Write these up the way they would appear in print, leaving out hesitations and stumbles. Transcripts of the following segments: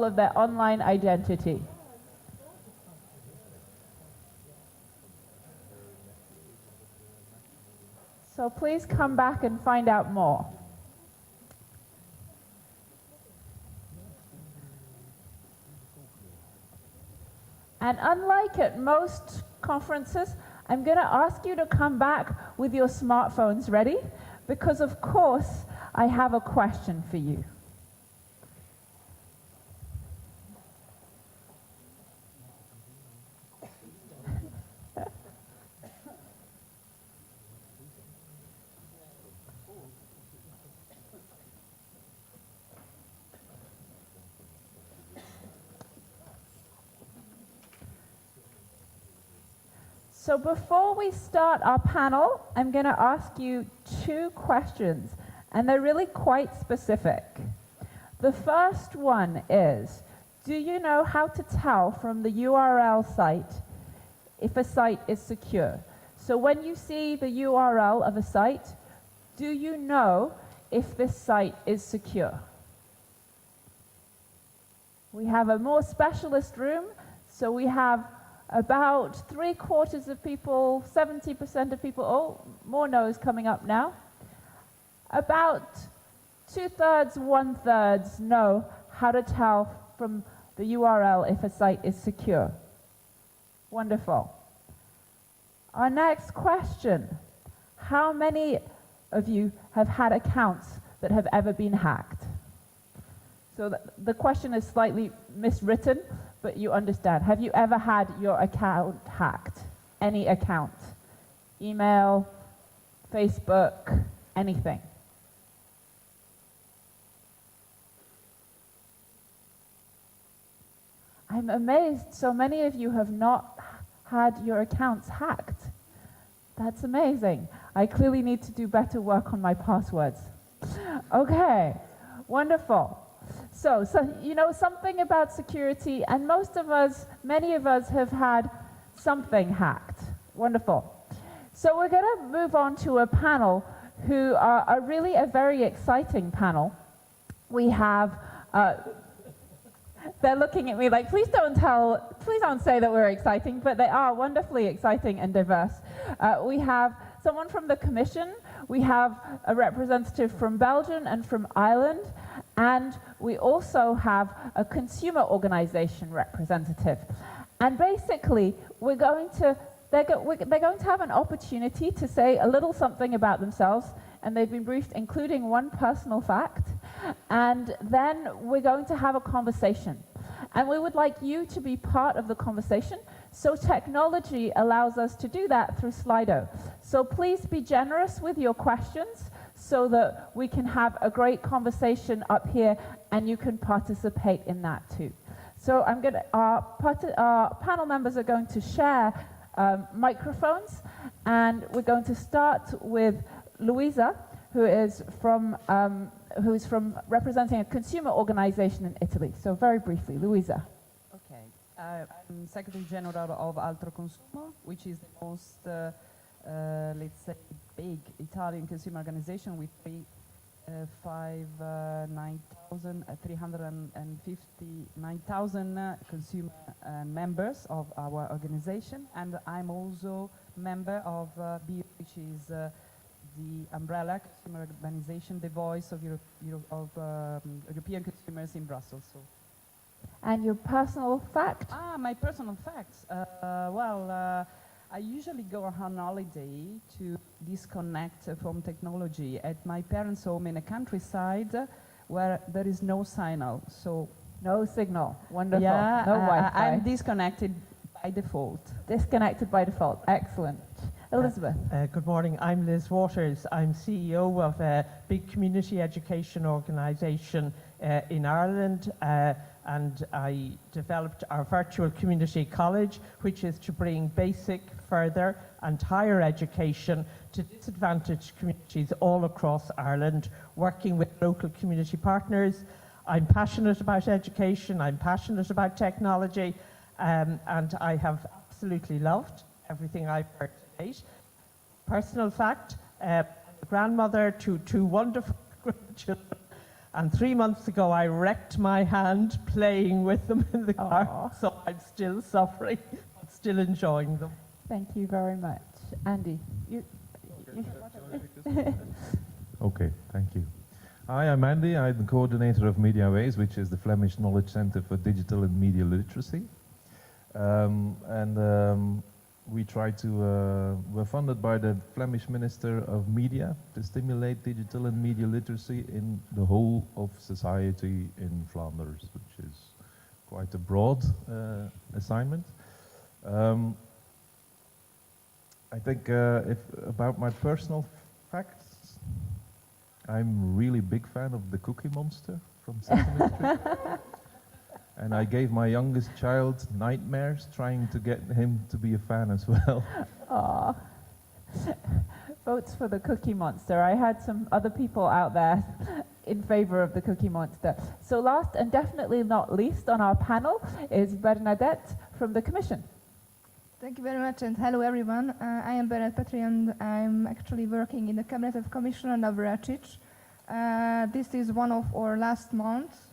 control of their online identity. So please come back and find out more. And unlike at most conferences, I'm going to ask you to come back with your smartphones ready, because of course I have a question for you. So before we start our panel, I'm going to ask you two questions, and they're really quite specific. The first one is, do you know how to tell from the URL site if a site is secure? So when you see the URL of a site, do you know if this site is secure? We have a more specialist room, so we have about 3/4 of people, 70% of people, oh, more no's coming up now. About 2/3, 1/3 know how to tell from the URL if a site is secure. Wonderful. Our next question, how many of you have had accounts that have ever been hacked? So the question is slightly miswritten, but you understand. Have you ever had your account hacked? Any account? Email, Facebook, anything? I'm amazed so many of you have not had your accounts hacked. That's amazing. I clearly need to do better work on my passwords. Okay, wonderful. So you know something about security, and many of us have had something hacked. Wonderful. So we're going to move on to a panel who are really a very exciting panel. We have, they're looking at me like, please don't say that we're exciting, but they are wonderfully exciting and diverse. We have someone from the Commission, we have a representative from Belgium and from Ireland, and we also have a consumer organization representative. And basically, they're going to have an opportunity to say a little something about themselves, and they've been briefed, including one personal fact. And then we're going to have a conversation. And we would like you to be part of the conversation. So technology allows us to do that through Slido. So please be generous with your questions, so that we can have a great conversation up here and you can participate in that too. So our panel members are going to share microphones, and we're going to start with Luisa, who is from representing a consumer organization in Italy. So very briefly, Luisa. Okay, I'm Secretary General of Altro Consumo, which is the most let's say, big Italian consumer organization with 359,000 consumer members of our organization, and I'm also member of BIO, which is the umbrella consumer organization, the voice of European consumers in Brussels. So. And your personal fact? My personal facts. I usually go on holiday to disconnect from technology at my parents' home in a countryside where there is no signal. So no signal. Wonderful. Yeah, no Wi-Fi. I'm disconnected by default. Disconnected by default. Excellent. Elizabeth. Good morning. I'm Liz Waters. I'm CEO of a big community education organisation in Ireland. And I developed our virtual community college, which is to bring basic, further and higher education to disadvantaged communities all across Ireland, working with local community partners. I'm passionate about education, I'm passionate about technology, and I have absolutely loved everything I've heard to date. Personal fact, grandmother to two wonderful grandchildren, And 3 months ago, I wrecked my hand playing with them in the car, Aw. so I'm still suffering, but still enjoying them. Thank you very much. Andy, you Okay, thank you. Hi, I'm Andy. I'm the coordinator of MediaWays, which is the Flemish Knowledge Centre for Digital and Media Literacy. We try to, we're funded by the Flemish Minister of Media to stimulate digital and media literacy in the whole of society in Flanders, which is quite a broad assignment. I think about my personal facts, I'm really big fan of the Cookie Monster from Sesame Street. And I gave my youngest child nightmares trying to get him to be a fan as well. Aw. Votes for the Cookie Monster. I had some other people out there in favor of the Cookie Monster. So last and definitely not least on our panel is Bernadette from the Commission. Thank you very much, and hello everyone. I am Bernadette Petri, and I'm actually working in the Cabinet of Commissioner Navracic. This is one of our last months.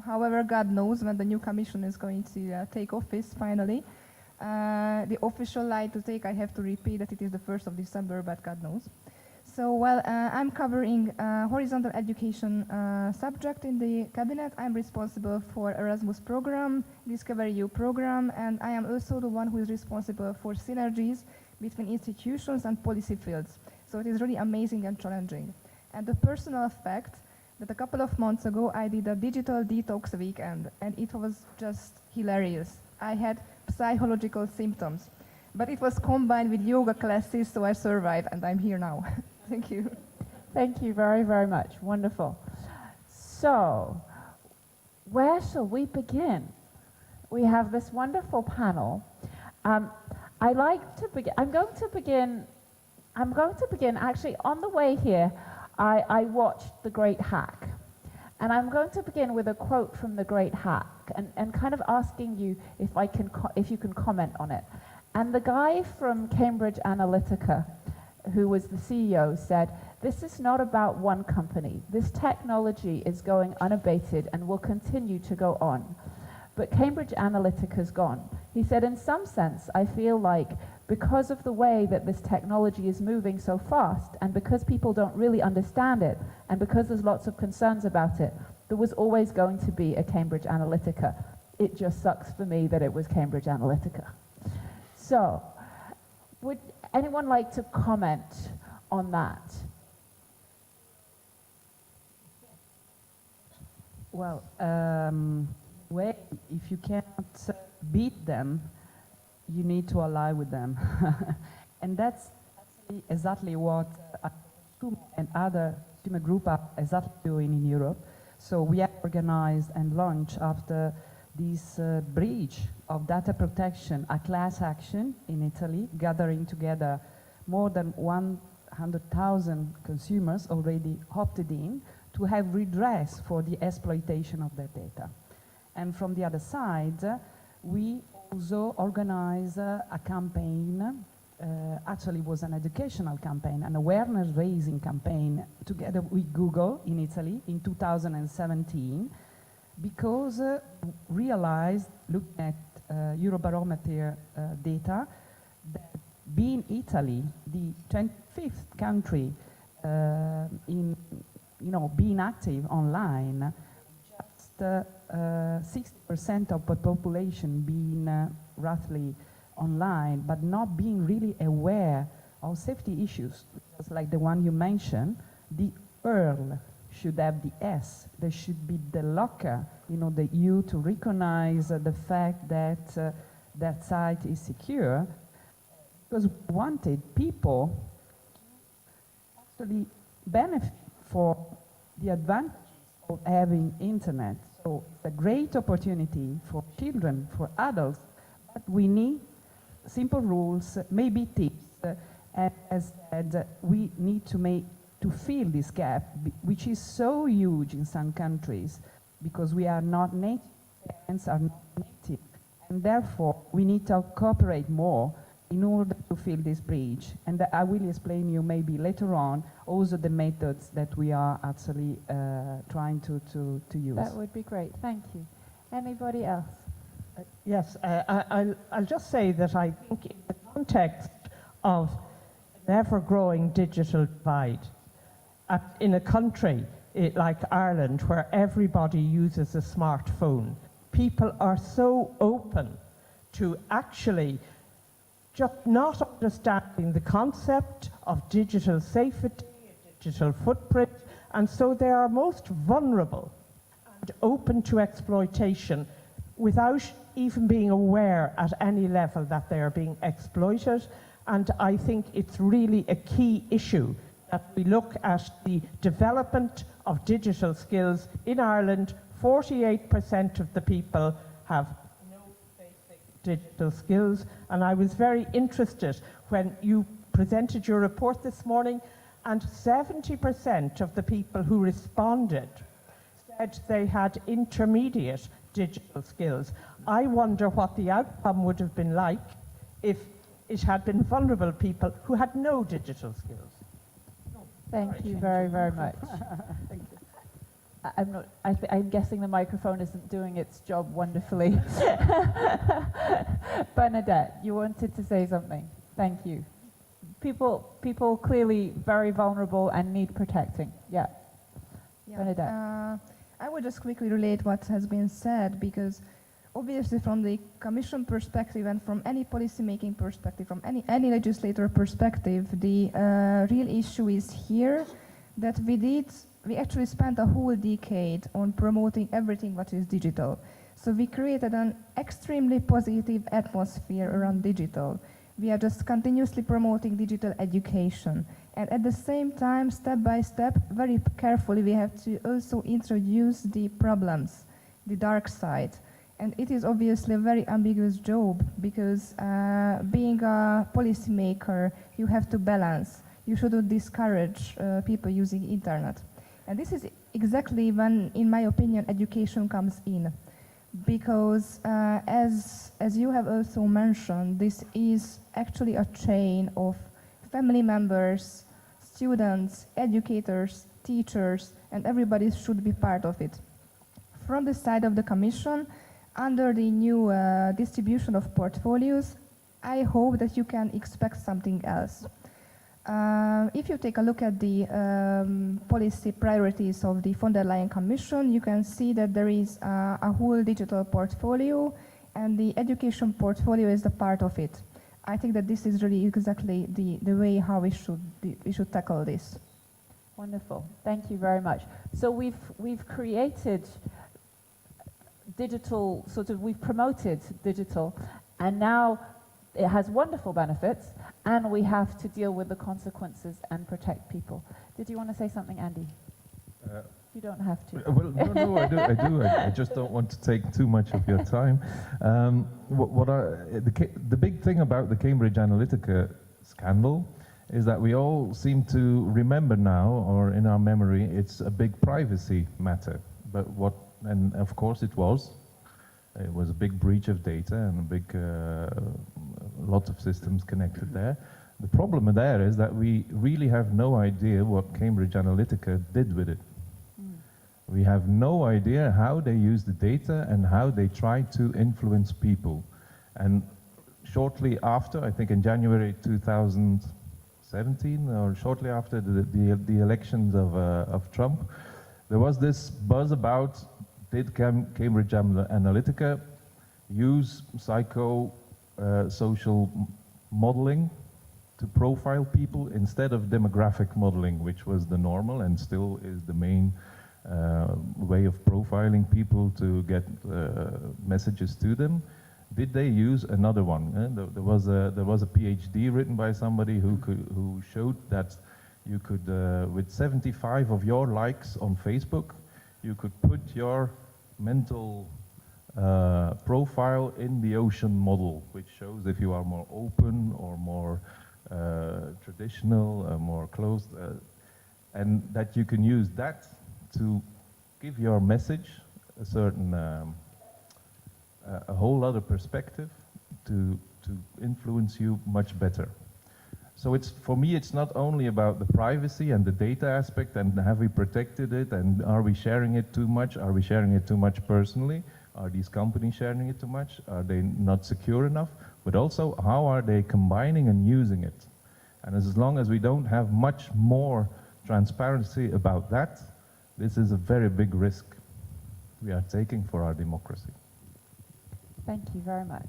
However, God knows when the new commission is going to take office finally. The official lie to take, I have to repeat that it is the 1st of December, but God knows. So while I'm covering horizontal education subject in the cabinet, I'm responsible for Erasmus program, Discover EU program, and I am also the one who is responsible for synergies between institutions and policy fields. So it is really amazing and challenging. And the personal fact that a couple of months ago I did a digital detox weekend, and it was just hilarious. I had psychological symptoms, but it was combined with yoga classes, so I survived, and I'm here now. Thank you. Thank you very, very much. Wonderful. So, where shall we begin? We have this wonderful panel. I like to begin. I'm going to begin actually on the way here. I watched The Great Hack, and I'm going to begin with a quote from The Great Hack, and kind of asking you if you can comment on it. And the guy from Cambridge Analytica, who was the CEO, said, "This is not about one company. This technology is going unabated and will continue to go on. But Cambridge Analytica's gone." He said, "In some sense, I feel like because of the way that this technology is moving so fast, and because people don't really understand it, and because there's lots of concerns about it, there was always going to be a Cambridge Analytica. It just sucks for me that it was Cambridge Analytica." So, would anyone like to comment on that? Well, if you cannot beat them, you need to ally with them. And that's exactly what Sumo and other consumer groups are exactly doing in Europe. So we have organized and launched, after this breach of data protection, a class action in Italy, gathering together more than 100,000 consumers already opted in to have redress for the exploitation of their data. And from the other side, we also organized a campaign, actually was an educational campaign, an awareness-raising campaign together with Google in Italy in 2017, because realized, looking at Eurobarometer data, that being Italy, the 25th country in being active online, just 60% of the population being roughly online, but not being really aware of safety issues, just like the one you mentioned. The URL should have the S. There should be the locker, the U, to recognize the fact that that site is secure, because we wanted people to actually benefit for the advantages of having internet. So it's a great opportunity for children, for adults, but we need simple rules, maybe tips, and as said, we need to fill this gap, which is so huge in some countries, because we are not native, parents are not native, and therefore we need to cooperate more in order to fill this breach. And I will explain you maybe later on also the methods that we are actually trying to use. That would be great. Thank you. Anybody else? Yes, I'll just say that I think in the context of an ever-growing digital divide, in a country like Ireland, where everybody uses a smartphone, people are so open to actually just not understanding the concept of digital safety, digital footprint, and so they are most vulnerable and open to exploitation without even being aware at any level that they are being exploited. And I think it's really a key issue that we look at the development of digital skills. In Ireland, 48% of the people have no basic digital skills, and I was very interested when you presented your report this morning, and 70% of the people who responded said they had intermediate digital skills. I wonder what the outcome would have been like if it had been vulnerable people who had no digital skills. Thank you very, very much. Thank you. I'm guessing the microphone isn't doing its job wonderfully. Bernadette, you wanted to say something. Thank you. People clearly very vulnerable and need protecting. Yeah. Bernadette. I would just quickly relate what has been said, because obviously from the Commission perspective and from any policy-making perspective, from any legislator perspective, the real issue is here that we actually spent a whole decade on promoting everything what is digital. So we created an extremely positive atmosphere around digital. We are just continuously promoting digital education. And at the same time, step by step, very carefully, we have to also introduce the problems, the dark side. And it is obviously a very ambiguous job, because being a policymaker, you have to balance. You shouldn't discourage people using internet. And this is exactly when, in my opinion, education comes in. Because as you have also mentioned, this is actually a chain of family members, students, educators, teachers, and everybody should be part of it. From the side of the Commission, under the new distribution of portfolios, I hope that you can expect something else. If you take a look at the policy priorities of the von der Leyen Commission, you can see that there is a whole digital portfolio, and the education portfolio is the part of it. I think that this is really exactly the way how we should tackle this. Wonderful. Thank you very much. So we've created digital, we've promoted digital, and now it has wonderful benefits, and we have to deal with the consequences and protect people. Did you want to say something, Andy? You don't have to. Well, no, I do. I just don't want to take too much of your time. The big thing about the Cambridge Analytica scandal is that we all seem to remember now, or in our memory, it's a big privacy matter. But and of course it was a big breach of data and a big, lot of systems connected there. The problem there is that we really have no idea what Cambridge Analytica did with it. We have no idea how they use the data and how they try to influence people. And shortly after, I think in January 2017, or shortly after the elections of Trump, there was this buzz about, did Cambridge Analytica use social modeling to profile people instead of demographic modeling, which was the normal and still is the main way of profiling people to get messages to them? Did they use another one? There was a PhD written by somebody who showed that you could, with 75 of your likes on Facebook, you could put your mental profile in the ocean model, which shows if you are more open or more traditional, more closed, and that you can use that to give your message a certain, a whole other perspective, to influence you much better. So it's, for me, it's not only about the privacy and the data aspect and have we protected it and are we sharing it too much? Are we sharing it too much personally? Are these companies sharing it too much? Are they not secure enough? But also, how are they combining and using it? And as long as we don't have much more transparency about that, this is a very big risk we are taking for our democracy. Thank you very much.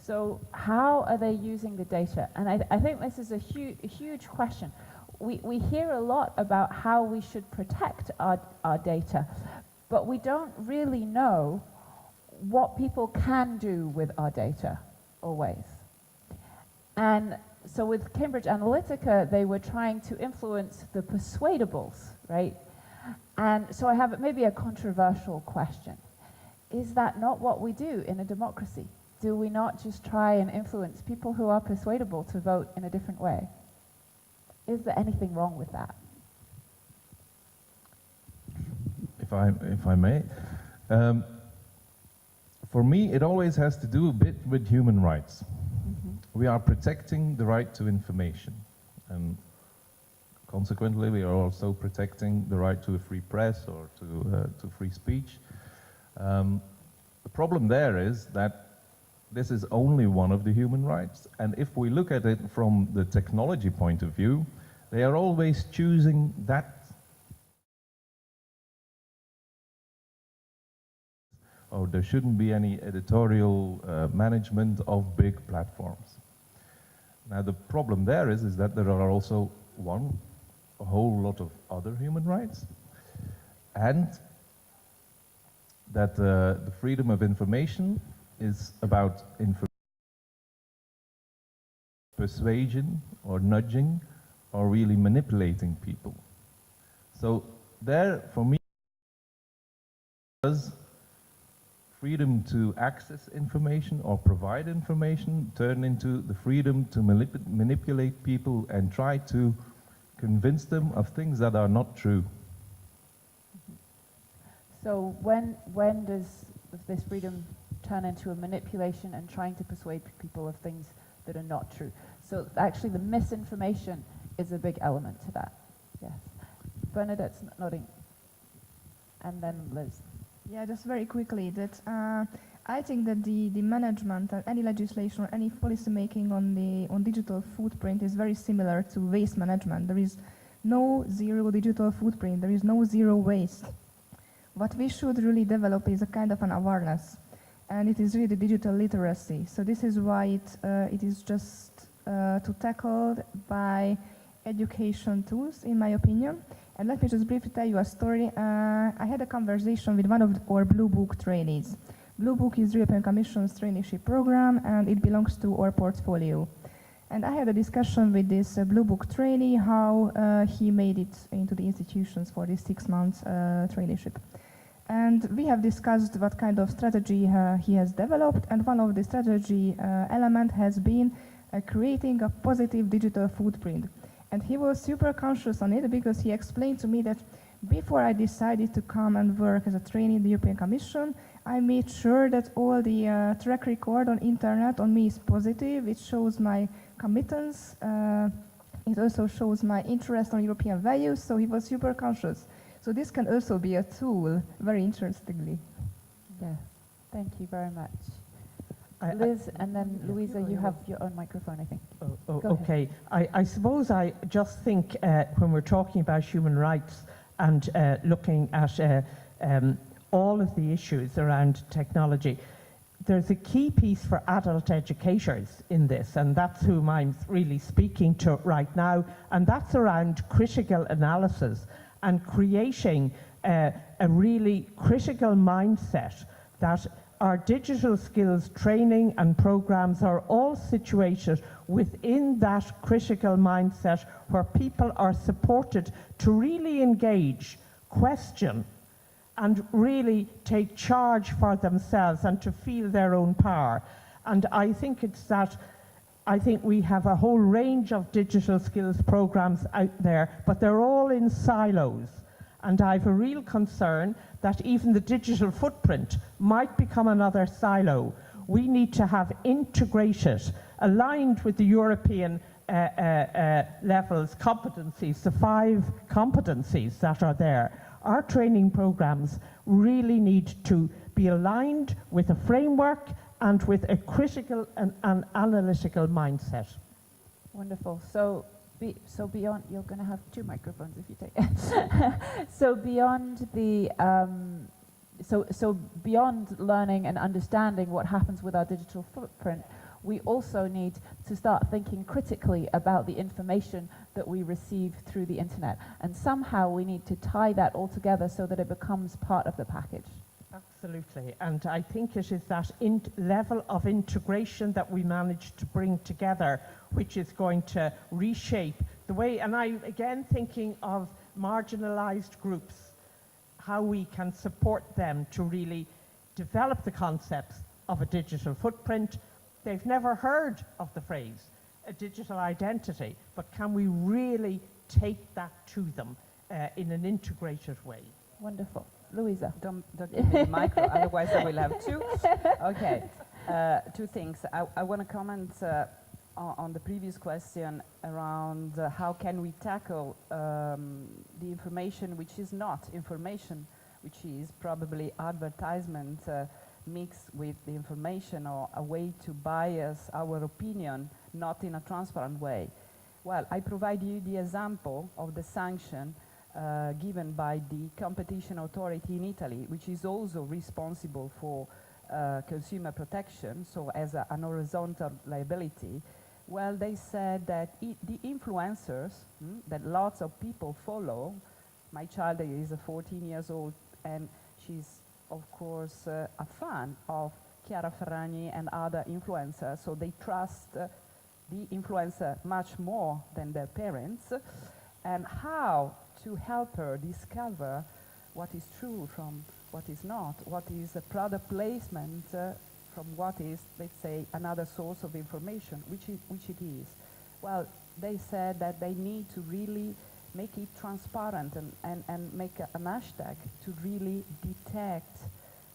So how are they using the data? And I think this is a huge question. We hear a lot about how we should protect our data, but we don't really know what people can do with our data always. And so with Cambridge Analytica, they were trying to influence the persuadables, right? And so I have maybe a controversial question. Is that not what we do in a democracy? Do we not just try and influence people who are persuadable to vote in a different way? Is there anything wrong with that? If I may, for me, it always has to do a bit with human rights. We are protecting the right to information, and consequently, we are also protecting the right to a free press or to free speech. The problem there is that this is only one of the human rights, and if we look at it from the technology point of view, they are always choosing that. Oh, there shouldn't be any editorial management of big platforms. Now the problem there is that there are also a whole lot of other human rights, and that the freedom of information is about persuasion or nudging or really manipulating people. So there, for me, does freedom to access information or provide information turn into the freedom to manipulate people and try to convince them of things that are not true? So when does this freedom turn into a manipulation and trying to persuade people of things that are not true? So actually the misinformation is a big element to that. Yes. Bernadette's nodding. And then Liz. Yeah, just very quickly, that I think that the management and any legislation or any policy making on digital footprint is very similar to waste management. There is no zero digital footprint. There is no zero waste. What we should really develop is a kind of an awareness, and it is really the digital literacy. So this is why it is just to tackled by education tools, in my opinion. And let me just briefly tell you a story. I had a conversation with one of our Blue Book trainees. Blue Book is European Commission's traineeship program, and it belongs to our portfolio. And I had a discussion with this Blue Book trainee, how he made it into the institutions for this 6 months traineeship. And we have discussed what kind of strategy he has developed, and one of the strategy element has been creating a positive digital footprint. And he was super conscious on it because he explained to me that before I decided to come and work as a trainee in the European Commission, I made sure that all the track record on internet on me is positive. It shows my committance. It also shows my interest on European values. So he was super conscious. So this can also be a tool, very interestingly. Yes, thank you very much. Liz, and then Louisa, you have your own microphone, I think. Okay. I suppose I just think when we're talking about human rights and looking at all of the issues around technology, there's a key piece for adult educators in this, and that's whom I'm really speaking to right now, and that's around critical analysis and creating a really critical mindset that our digital skills training and programs are all situated within that critical mindset where people are supported to really engage, question, and really take charge for themselves and to feel their own power. And I think it's that, I think we have a whole range of digital skills programs out there, but they're all in silos. And I have a real concern that even the digital footprint might become another silo We need to have integrated, aligned with the European levels competencies, the 5 competencies that are there. Our training programs really need to be aligned with a framework and with a critical and analytical mindset. Wonderful. So beyond, you're going to have 2 microphones if you take. So beyond the so beyond learning and understanding what happens with our digital footprint, we also need to start thinking critically about the information that we receive through the internet, and somehow we need to tie that all together so that it becomes part of the package. Absolutely, and I think it is that level of integration that we managed to bring together which is going to reshape the way, and I'm again thinking of marginalized groups, how we can support them to really develop the concepts of a digital footprint. They've never heard of the phrase, a digital identity, but can we really take that to them in an integrated way? Wonderful. Louisa. Don't give me the micro, otherwise I will have 2. Okay, 2 things. I want to comment on the previous question around how can we tackle the information which is not information, which is probably advertisement mixed with the information, or a way to bias our opinion, not in a transparent way. Well, I provide you the example of the sanction given by the competition authority in Italy, which is also responsible for consumer protection, so as an horizontal liability. Well, they said that the influencers that lots of people follow, my child is 14 years old, and she's of course a fan of Chiara Ferragni and other influencers, so they trust the influencer much more than their parents. And how to help her discover what is true from what is not, what is a product placement from what is, let's say, another source of information, which it is. Well, they said that they need to really make it transparent and make an hashtag to really detect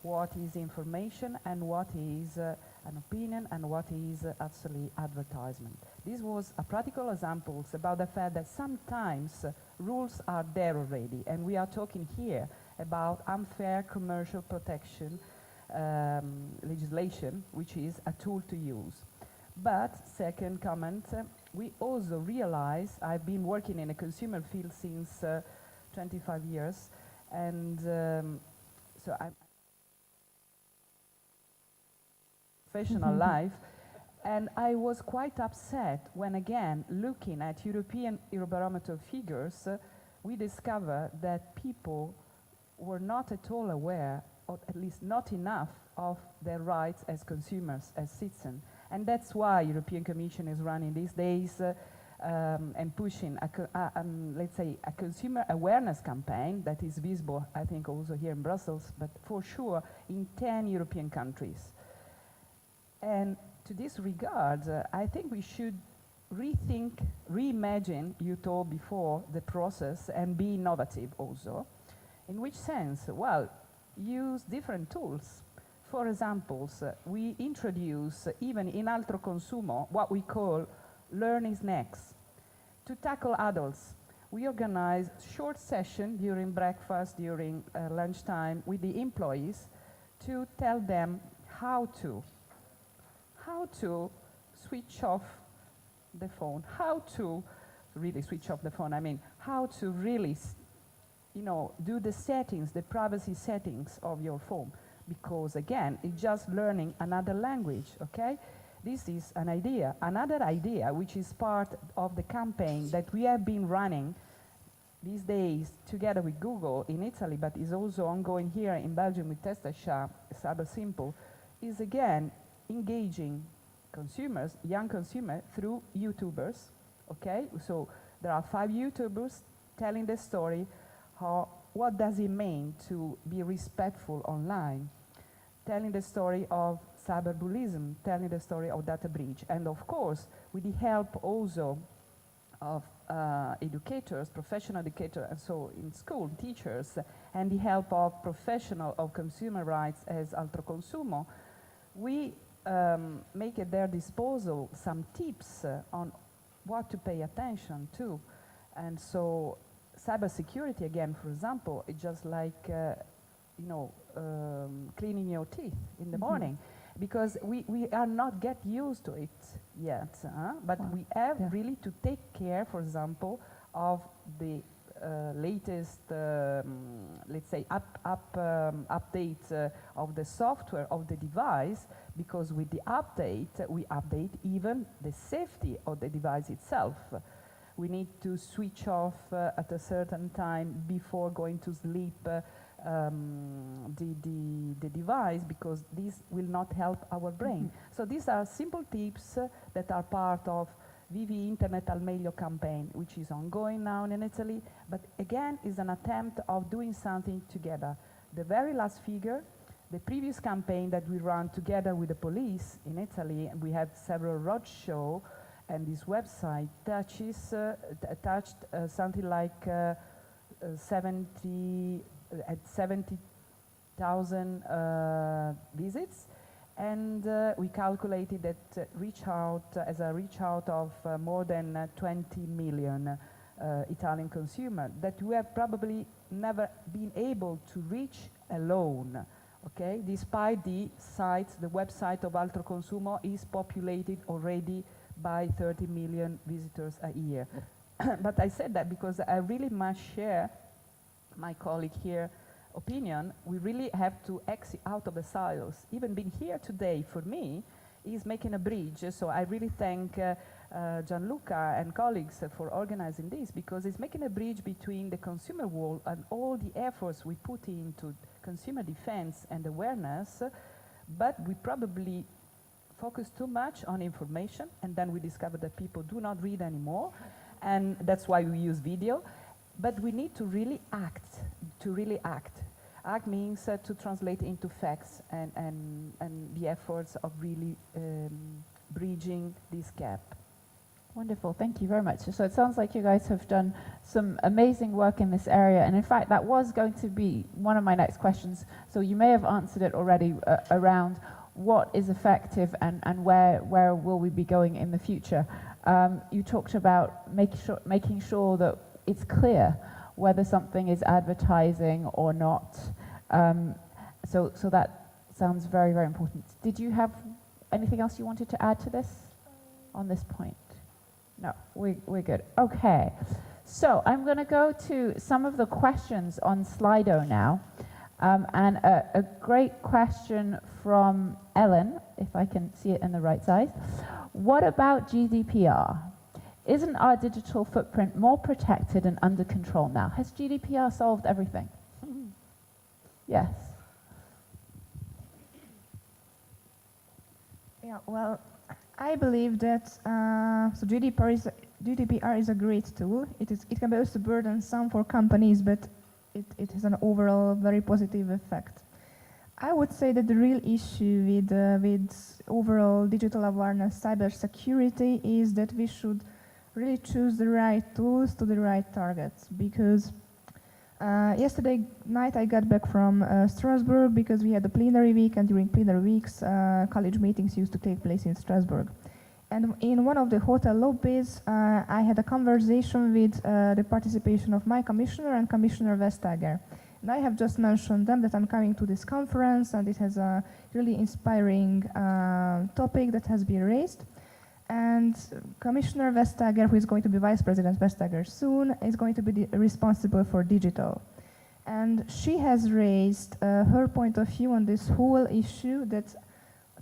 what is information and what is an opinion and what is actually advertisement. This was a practical example about the fact that sometimes rules are there already, and we are talking here about unfair commercial protection legislation, which is a tool to use. But, second comment, we also realize, I've been working in a consumer field since 25 years, and so I'm professional life, and I was quite upset when, again, looking at European Eurobarometer figures, we discovered that people were not at all aware, or at least not enough, of their rights as consumers, as citizens. And that's why European Commission is running these days and pushing, let's say, a consumer awareness campaign that is visible, I think, also here in Brussels, but for sure in 10 European countries. And to this regard, I think we should rethink, reimagine, you told before, the process and be innovative also. In which sense? Well, use different tools. For example, we introduce, even in Altro Consumo, what we call learning snacks. To tackle adults, we organize short sessions during breakfast, during lunchtime with the employees to tell them how to switch off the phone, how to really switch off the phone, I mean, how to really, do the settings, the privacy settings of your phone. Because again, it's just learning another language, okay? This is an idea. Another idea, which is part of the campaign that we have been running these days together with Google in Italy, but is also ongoing here in Belgium with Testachat, Cyber Simple, is again engaging consumers, young consumers, through YouTubers, okay? So there are 5 YouTubers telling the story, what does it mean to be respectful online, telling the story of cyberbullying, telling the story of data breach, and of course, with the help also of educators, professional educators, and so in school, teachers, and the help of professional of consumer rights as Altro Consumo, we make at their disposal some tips on what to pay attention to. And so cybersecurity, again, for example, it's just like, cleaning your teeth in the morning, because we are not get used to it yet, but we have really to take care, for example, of the latest, let's say, update of the software of the device, because with the update, we update even the safety of the device itself. We need to switch off at a certain time before going to sleep the device, because this will not help our brain. So these are simple tips that are part of Vivi Internet al Meglio campaign, which is ongoing now in Italy, but again is an attempt of doing something together. The very last figure, the previous campaign that we ran together with the police in Italy, and we had several roadshows, and this website touched something like 70,000 visits, and we calculated that reach out of more than 20 million Italian consumers that we have probably never been able to reach alone. Okay, despite the website of Altro Consumo is populated already by 30 million visitors a year. But I said that because I really must share my colleague here opinion. We really have to exit out of the silos. Even being here today, for me, is making a bridge. So I really thank Gianluca and colleagues for organizing this, because it's making a bridge between the consumer world and all the efforts we put into consumer defense and awareness, but we probably focus too much on information, and then we discover that people do not read anymore, and that's why we use video. But we need to really act, Act means to translate into facts and the efforts of really bridging this gap. Wonderful, thank you very much. So it sounds like you guys have done some amazing work in this area, and in fact that was going to be one of my next questions, so you may have answered it already around what is effective and where will we be going in the future. You talked about making sure that it's clear whether something is advertising or not. So that sounds very, very important. Did you have anything else you wanted to add to this on this point? No, we're good. Okay, so I'm going to go to some of the questions on Slido now. And a great question from Ellen, if I can see it in the right size. What about GDPR? Isn't our digital footprint more protected and under control now? Has GDPR solved everything? Yes. Yeah, well, I believe that so GDPR is a great tool. It can be also burdensome for companies, but it has an overall very positive effect. I would say that the real issue with overall digital awareness, cybersecurity, is that we should really choose the right tools to the right targets. Because yesterday night I got back from Strasbourg, because we had a plenary week, and during plenary weeks college meetings used to take place in Strasbourg. And in one of the hotel lobbies, I had a conversation with the participation of my commissioner and Commissioner Vestager. And I have just mentioned them that I'm coming to this conference, and it has a really inspiring topic that has been raised. And Commissioner Vestager, who is going to be Vice President Vestager soon, is going to be responsible for digital. And she has raised her point of view on this whole issue, that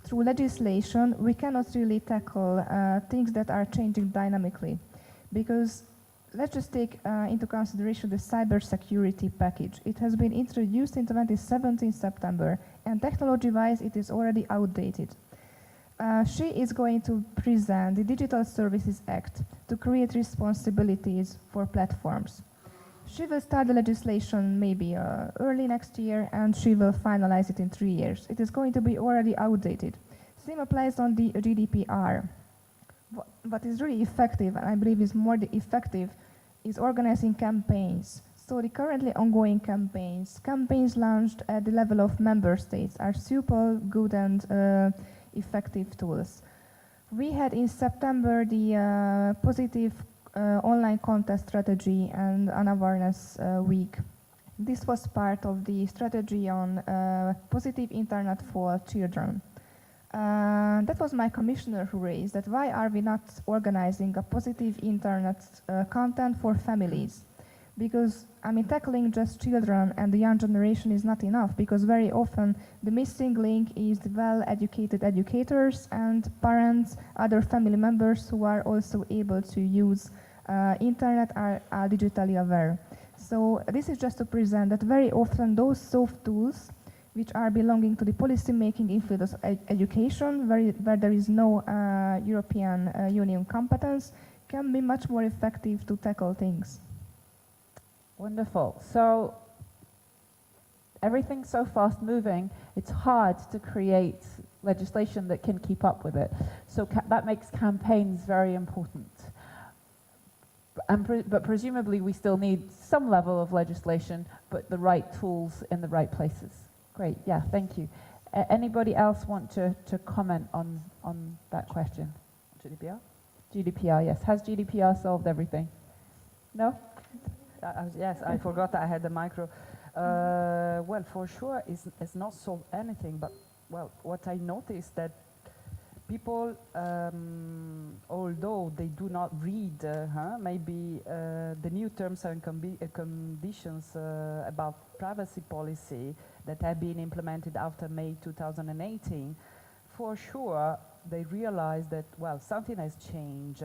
through legislation we cannot really tackle things that are changing dynamically. Because let's just take into consideration the cybersecurity package. It has been introduced in 2017 September, and technology-wise it is already outdated. She is going to present the Digital Services Act to create responsibilities for platforms. She will start the legislation maybe early next year, and she will finalize it in 3 years. It is going to be already outdated. Same applies on the GDPR. What is really effective, and I believe is more effective, is organizing campaigns. So the currently ongoing campaigns launched at the level of member states are super good and effective tools. We had in September the positive online contest strategy and an awareness week. This was part of the strategy on positive internet for children. That was my commissioner who raised that why are we not organizing a positive internet content for families? Because tackling just children and the young generation is not enough, because very often the missing link is the well-educated educators and parents, other family members who are also able to use internet, are digitally aware. So this is just to present that very often those soft tools which are belonging to the policy-making in field of education, where there is no European Union competence, can be much more effective to tackle things. Wonderful. So everything's so fast moving, it's hard to create legislation that can keep up with it. So that makes campaigns very important. But presumably we still need some level of legislation, but the right tools in the right places. Great, yeah, thank you. Anybody else want to comment on that question? GDPR? GDPR, yes. Has GDPR solved everything? No? Yes, I forgot I had the micro. Well, for sure, it's not solved anything, but, well, what I noticed that people, although they do not read maybe the new terms and conditions about privacy policy that have been implemented after May 2018, for sure they realize that, well, something has changed.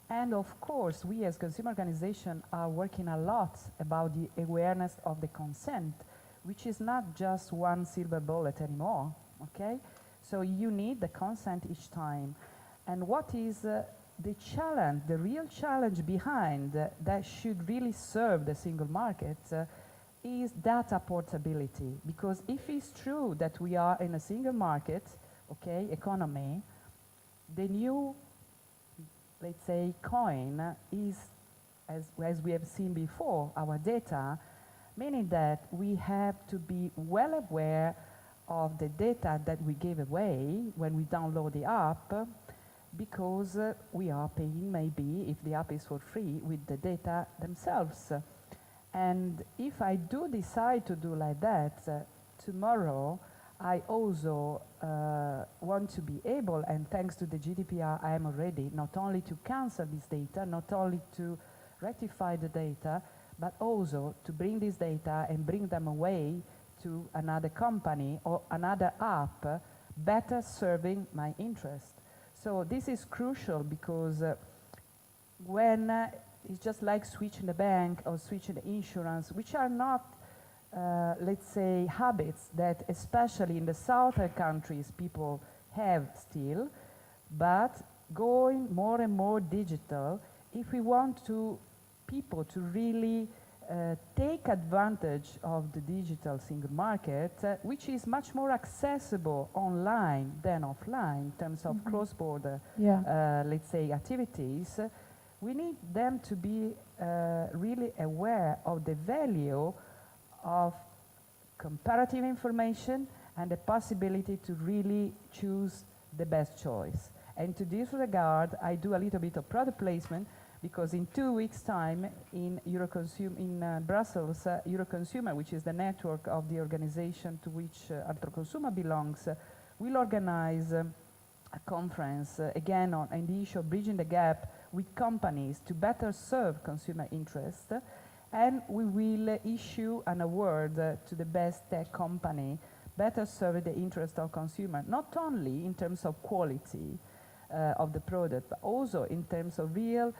And of course, we as consumer organizations are working a lot about the awareness of the consent, which is not just one silver bullet anymore, okay? So you need the consent each time. And what is the challenge, the real challenge behind that should really serve the single market is data portability. Because if it's true that we are in a single market, okay, economy, the new, let's say, coin is, as we have seen before, our data, meaning that we have to be well aware of the data that we give away when we download the app, because we are paying, maybe, if the app is for free, with the data themselves. And if I do decide to do like that, tomorrow, I also want to be able, and thanks to the GDPR, I am ready not only to cancel this data, not only to rectify the data, but also to bring this data and bring them away to another company or another app better serving my interest. So this is crucial, because when it's just like switching the bank or switching the insurance, which are not let's say, habits that especially in the southern countries people have still, but going more and more digital, if we want people to really take advantage of the digital single market, which is much more accessible online than offline in terms of cross-border, let's say, activities, we need them to be really aware of the value of comparative information and the possibility to really choose the best choice. And to this regard, I do a little bit of product placement, because in 2 weeks' time in Brussels, Euroconsumer, which is the network of the organization to which Antroconsumer belongs, will organize a conference again on the issue of bridging the gap with companies to better serve consumer interest. And we will issue an award to the best tech company better serve the interest of consumer, not only in terms of quality of the product, but also in terms of real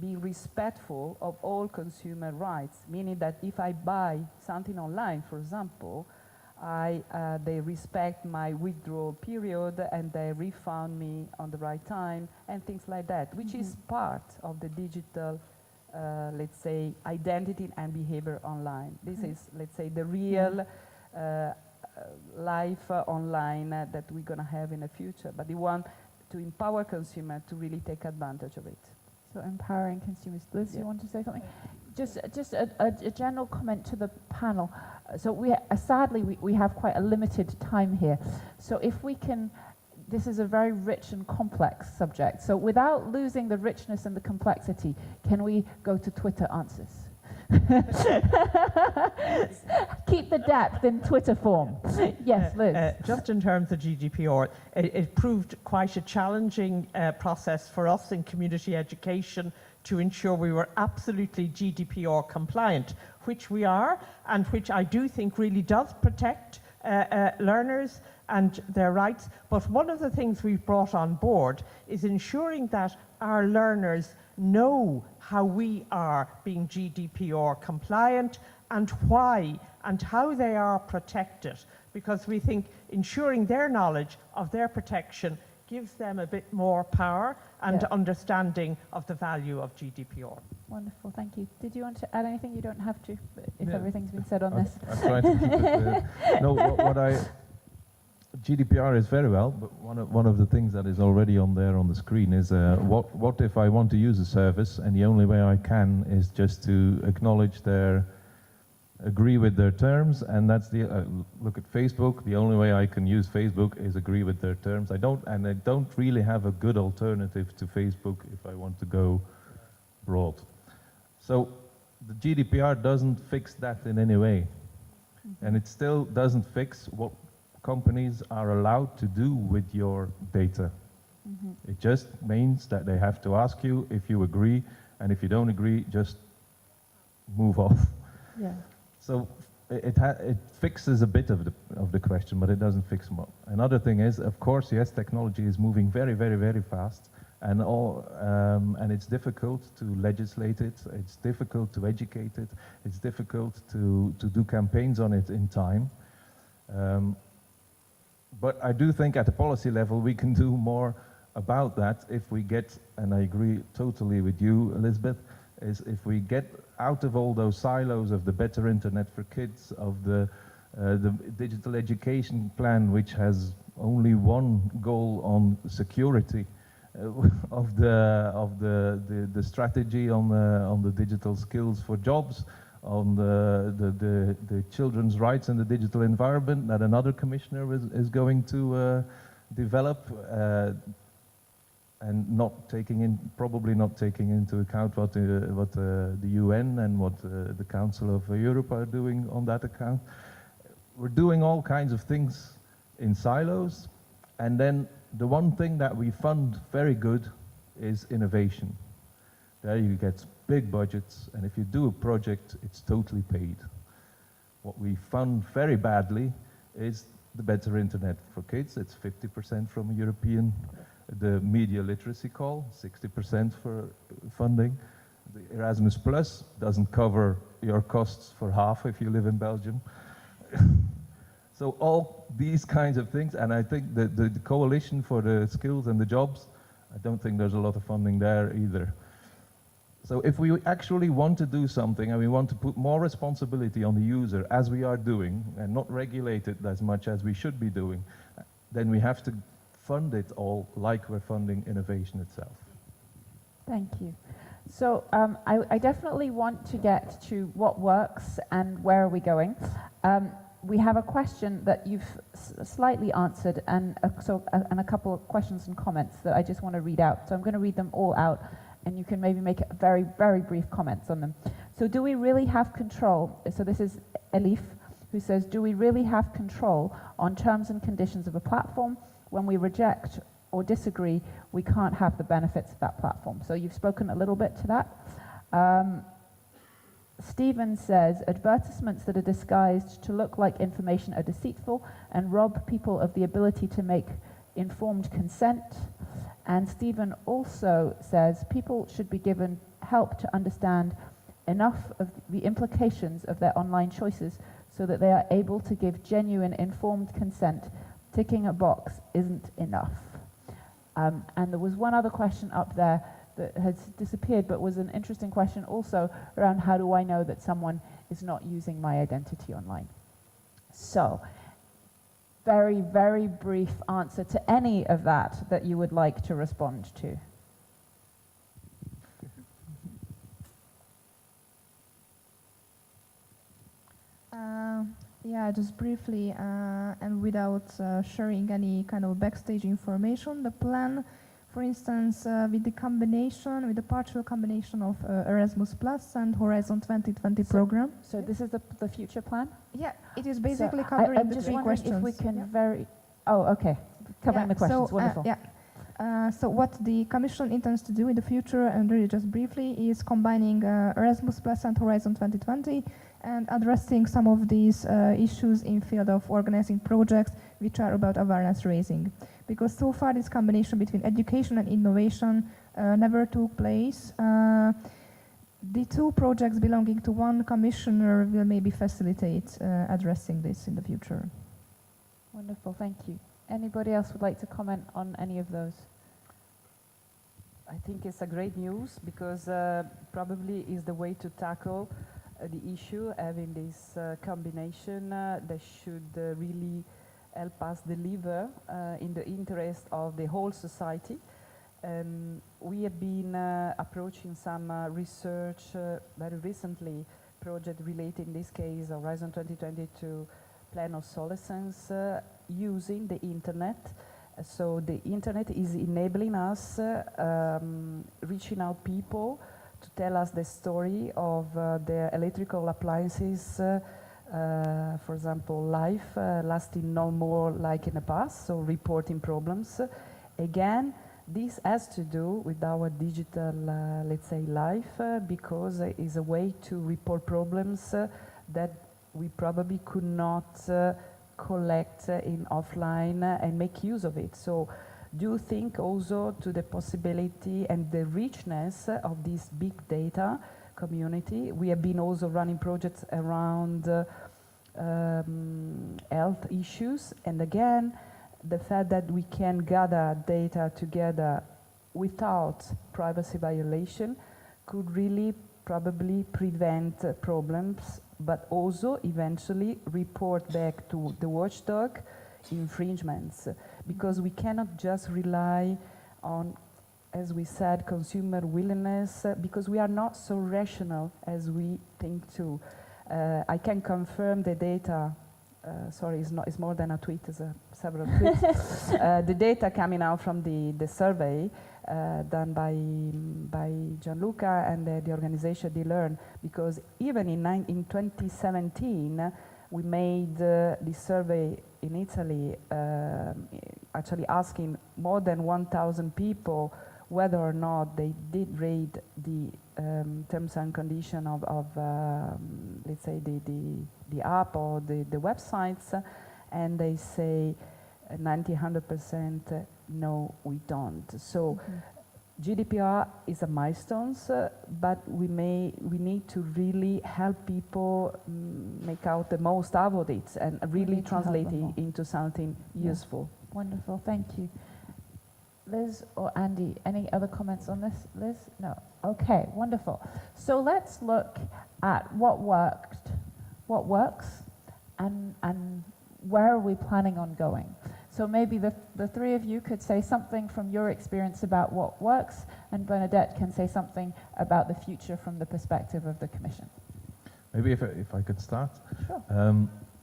being respectful of all consumer rights, meaning that if I buy something online, for example, they respect my withdrawal period and they refund me on the right time and things like that, which is part of the digital, let's say, identity and behavior online. This is, let's say, the real life online that we're going to have in the future. But we want to empower consumers to really take advantage of it. So empowering consumers. Liz, you want to say something? Just a general comment to the panel. So sadly we have quite a limited time here. So if we can this is a very rich and complex subject. So without losing the richness and the complexity, can we go to Twitter answers? Keep the depth in Twitter form. Yes, Liz. Just in terms of GDPR, it proved quite a challenging process for us in community education to ensure we were absolutely GDPR compliant, which we are, and which I do think really does protect learners and their rights. But one of the things we've brought on board is ensuring that our learners know how we are being GDPR compliant and why and how they are protected, because we think ensuring their knowledge of their protection gives them a bit more power and understanding of the value of GDPR. Wonderful, thank you. Did you want to add anything? You don't have to, but if Yeah. everything's been said on I'm- this. I'm trying to keep it. No, GDPR is very well, but one of the things that is already on there on the screen is what if I want to use a service and the only way I can is just to acknowledge agree with their terms, and that's the look at Facebook. The only way I can use Facebook is agree with their terms. I don't really have a good alternative to Facebook if I want to go broad. So the GDPR doesn't fix that in any way, and it still doesn't fix what companies are allowed to do with your data. It just means that they have to ask you if you agree, and if you don't agree, just move off. Yeah. So it fixes a bit of the question, but it doesn't fix more. Another thing is, of course, yes, technology is moving very, very, very fast, and it's difficult to legislate it. It's difficult to educate it. It's difficult to do campaigns on it in time. But I do think at the policy level we can do more about that if we get, and I agree totally with you, Elizabeth, is if we get out of all those silos of the Better Internet for Kids, of the digital education plan, which has only one goal on security, of the strategy on the digital skills for jobs, on the children's rights in the digital environment that another commissioner is going to develop, and probably not taking into account what the UN and what the Council of Europe are doing on that account. We're doing all kinds of things in silos, and then the one thing that we fund very good is innovation. There you get big budgets, and if you do a project, it's totally paid. What we fund very badly is the Better Internet for Kids. It's 50% from European, the media literacy call, 60% for funding. The Erasmus Plus doesn't cover your costs for half if you live in Belgium. So all these kinds of things, and I think the coalition for the skills and the jobs, I don't think there's a lot of funding there either. So if we actually want to do something and we want to put more responsibility on the user, as we are doing, and not regulate it as much as we should be doing, then we have to fund it all like we're funding innovation itself. Thank you. So I definitely want to get to what works and where are we going. We have a question that you've slightly answered, and a couple of questions and comments that I just want to read out. So I'm going to read them all out, and you can maybe make very, very brief comments on them. So do we really have control? So this is Elif, who says, do we really have control on terms and conditions of a platform? When we reject or disagree, we can't have the benefits of that platform. So you've spoken a little bit to that. Stephen says, advertisements that are disguised to look like information are deceitful and rob people of the ability to make informed consent. And Stephen also says, people should be given help to understand enough of the implications of their online choices so that they are able to give genuine informed consent. Ticking a box isn't enough. And there was one other question up there that has disappeared, but was an interesting question also around how do I know that someone is not using my identity online. So, very, very brief answer to any of that you would like to respond to. Yeah, just briefly and without sharing any kind of backstage information, the plan, for instance, with the partial combination of Erasmus Plus and Horizon 2020 program. So this is the future plan? Yeah, it is basically So covering I'm the just three wondering questions. if we can Yeah. Oh, okay. Covering the questions, wonderful. So what the Commission intends to do in the future, and really just briefly, is combining Erasmus Plus and Horizon 2020 and addressing some of these issues in field of organizing projects which are about awareness raising. Because so far this combination between education and innovation never took place. The two projects belonging to one commissioner will maybe facilitate addressing this in the future. Wonderful, thank you. Anybody else would like to comment on any of those? I think it's a great news because probably is the way to tackle the issue, having this combination that should really help us deliver in the interest of the whole society. We have been approaching some research very recently, project related in this case Horizon 2020 to Plan Obsolescence using the internet. So the internet is enabling us reaching out people to tell us the story of their electrical appliances, for example, life lasting no more like in the past, so reporting problems. Again, this has to do with our digital, let's say, life, because it is a way to report problems that we probably could not collect in offline and make use of it. So do you think also to the possibility and the richness of this big data community? We have been also running projects around health issues, and again, the fact that we can gather data together without privacy violation could really probably prevent problems, but also eventually report back to the watchdog infringements, because we cannot just rely on, as we said, consumer willingness, because we are not so rational as we think to. I can confirm the data. Sorry, it's more than a tweet, it's several tweets. The data coming out from the survey done by Gianluca and the organization DeLearn, because even in 2017 we made this survey in Italy, actually asking more than 1,000 people whether or not they did read the terms and conditions of let's say, the app or the websites, and they say 90-100% no, we don't. So GDPR is a milestone, but we need to really help people make out the most out of it and really translate it into something useful. Wonderful, thank you. Liz or Andy, any other comments on this? Liz? No. Okay, wonderful. So let's look at what works, and where are we planning on going? So maybe the three of you could say something from your experience about what works, and Bernadette can say something about the future from the perspective of the Commission. Maybe if I could start. Sure.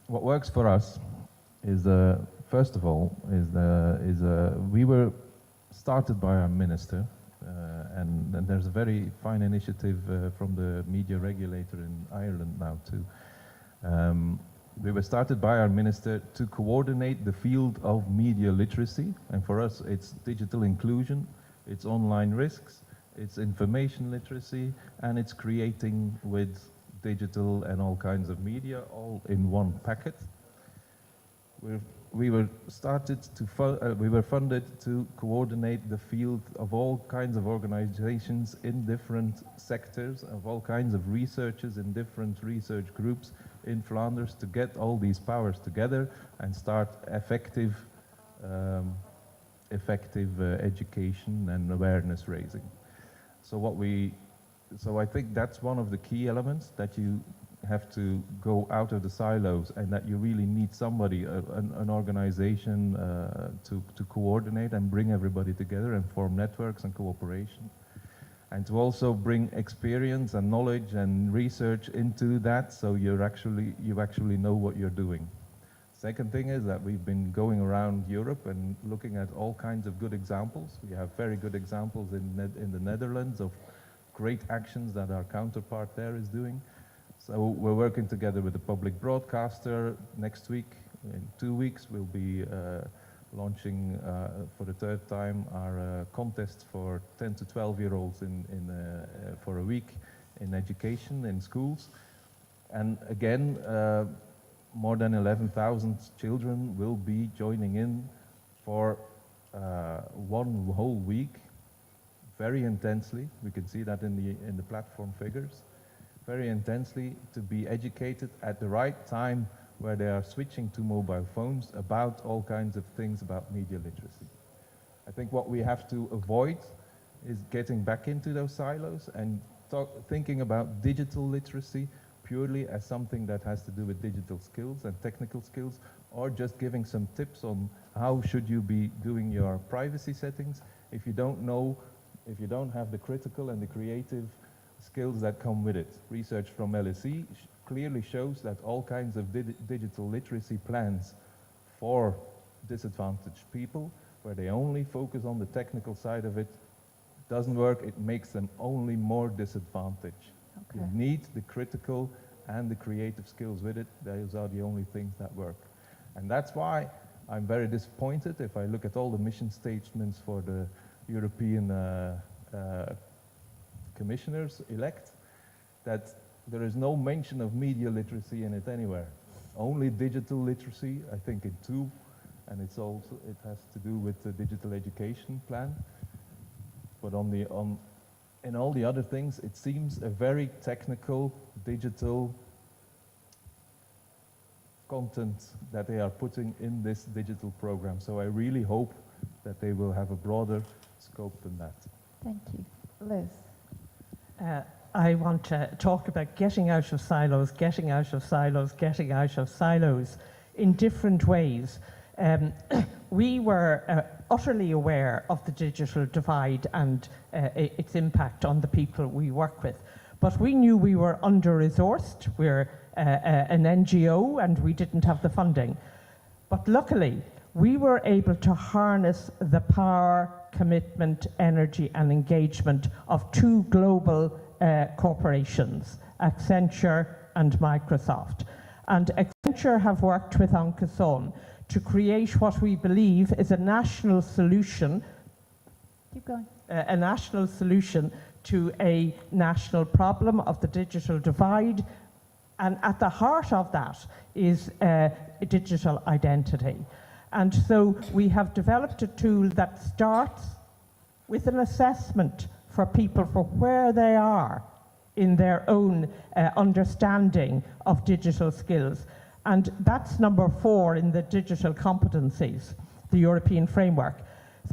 What works for us is, first of all, we were started by our minister, and there's a very fine initiative from the media regulator in Ireland now too. We were started by our minister to coordinate the field of media literacy, and for us it's digital inclusion, it's online risks, it's information literacy, and it's creating with digital and all kinds of media all in one packet. We were funded to coordinate the field of all kinds of organizations in different sectors, of all kinds of researchers in different research groups in Flanders, to get all these powers together and start effective education and awareness raising. So I think that's one of the key elements, that you have to go out of the silos, and that you really need somebody, an organization to coordinate and bring everybody together and form networks and cooperation. And to also bring experience and knowledge and research into that, so you actually know what you're doing. second thing is that we've been going around Europe and looking at all kinds of good examples. We have very good examples in the Netherlands of great actions that our counterpart there is doing. So we're working together with the public broadcaster. Next week, in 2 weeks, we'll be launching for the third time our contest for 10 to 12-year-olds for a week in education in schools. And again, more than 11,000 children will be joining in for one whole week, very intensely. We can see that in the platform figures. Very intensely, to be educated at the right time where they are switching to mobile phones about all kinds of things about media literacy. I think what we have to avoid is getting back into those silos and thinking about digital literacy purely as something that has to do with digital skills and technical skills, or just giving some tips on how should you be doing your privacy settings if you don't know, if you don't have the critical and the creative skills that come with it. Research from LSE clearly shows that all kinds of digital literacy plans for disadvantaged people, where they only focus on the technical side of it, doesn't work. It makes them only more disadvantaged. Okay. You need the critical and the creative skills with it. Those are the only things that work. And that's why I'm very disappointed if I look at all the mission statements for the European commissioners-elect, that there is no mention of media literacy in it anywhere. Only digital literacy, I think in 2, and it has to do with the digital education plan. But in all the other things, it seems a very technical, digital content that they are putting in this digital program. So I really hope that they will have a broader scope than that. Thank you. Liz. I want to talk about getting out of silos, getting out of silos, getting out of silos in different ways. We were utterly aware of the digital divide and its impact on the people we work with. But we knew we were under-resourced. We're an NGO and we didn't have the funding. But luckily, we were able to harness the power, commitment, energy and engagement of 2 global corporations, Accenture and Microsoft. And Accenture have worked with An Cúsán to create what we believe is a national solution. Keep going. A national solution to a national problem of the digital divide. And at the heart of that is digital identity. And so we have developed a tool that starts with an assessment for people for where they are in their own understanding of digital skills. And that's number 4 in the digital competencies, the European framework.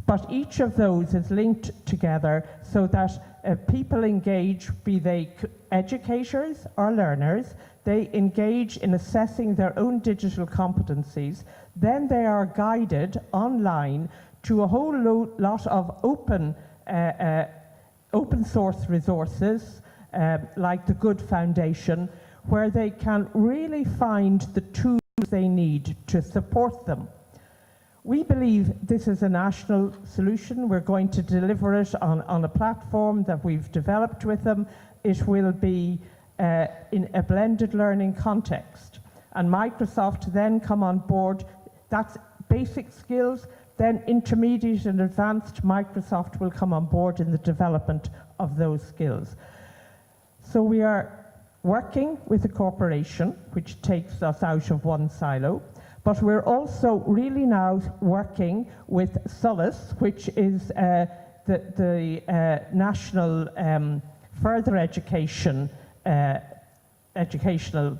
But each of those is linked together so that people engage, be they educators or learners, they engage in assessing their own digital competencies. Then they are guided online to a whole lot of open source resources like the Good Foundation, where they can really find the tools they need to support them. We believe this is a national solution. We're going to deliver it on a platform that we've developed with them. It will be in a blended learning context. And Microsoft then come on board. That's basic skills. Then intermediate and advanced, Microsoft will come on board in the development of those skills. So we are working with a corporation, which takes us out of one silo, but we're also really now working with SOLAS, which is the national further education, educational,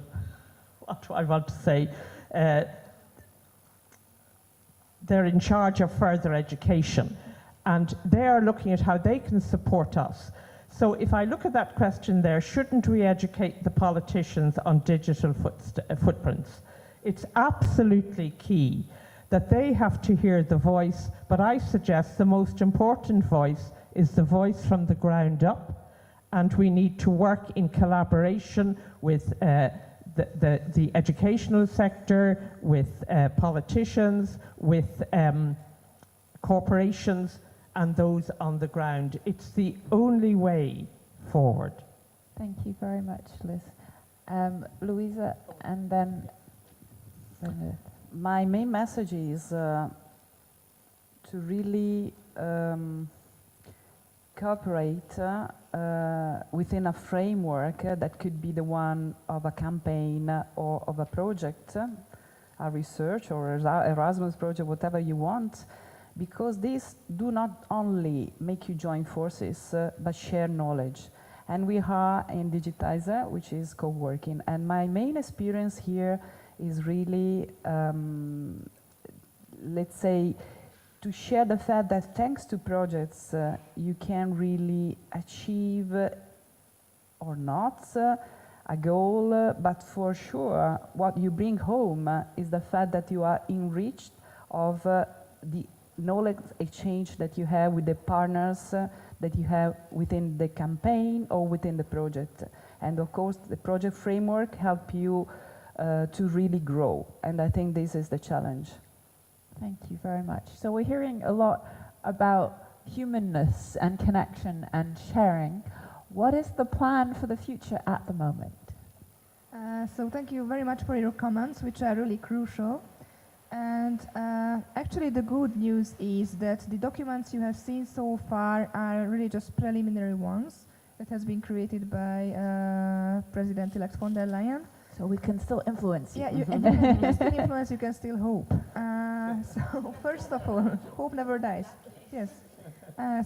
what do I want to say? They're in charge of further education, and they are looking at how they can support us. So if I look at that question there, shouldn't we educate the politicians on digital footprints? It's absolutely key that they have to hear the voice, but I suggest the most important voice is the voice from the ground up, and we need to work in collaboration with the educational sector, with politicians, with corporations, and those on the ground. It's the only way forward. Thank you very much, Liz. Louisa, and then Bernadette. My main message is to really cooperate within a framework that could be the one of a campaign or of a project, a research or Erasmus project, whatever you want, because these do not only make you join forces, but share knowledge. And we are in Digitizer, which is co-working. And my main experience here is really, let's say, to share the fact that thanks to projects, you can really achieve or not a goal, but for sure, what you bring home is the fact that you are enriched of the knowledge exchange that you have with the partners that you have within the campaign or within the project. And of course, the project framework help you to really grow. And I think this is the challenge. Thank you very much. So we're hearing a lot about humanness and connection and sharing. What is the plan for the future at the moment? So thank you very much for your comments, which are really crucial. And actually the good news is that the documents you have seen so far are really just preliminary ones that has been created by President-elect von der Leyen. So we can still influence you. Yeah, you can still influence, you can still hope. So first of all, hope never dies. Yes.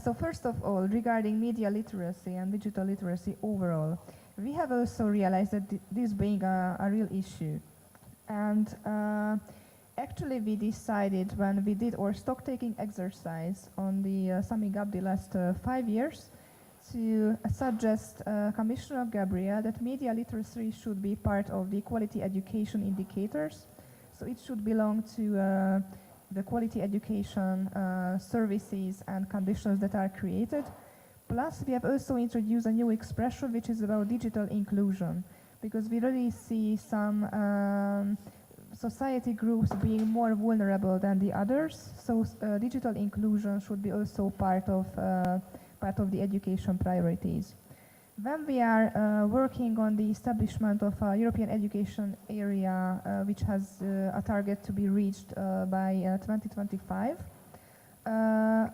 So first of all, regarding media literacy and digital literacy overall, we have also realized that this being a real issue. And actually we decided when we did our stock-taking exercise on the summing up the last 5 years to suggest Commissioner Gabriel that media literacy should be part of the quality education indicators. So it should belong to the quality education services and conditions that are created. Plus, we have also introduced a new expression which is about digital inclusion, because we really see some society groups being more vulnerable than the others. So digital inclusion should be also part of the education priorities. When we are working on the establishment of a European education area, which has a target to be reached by 2025,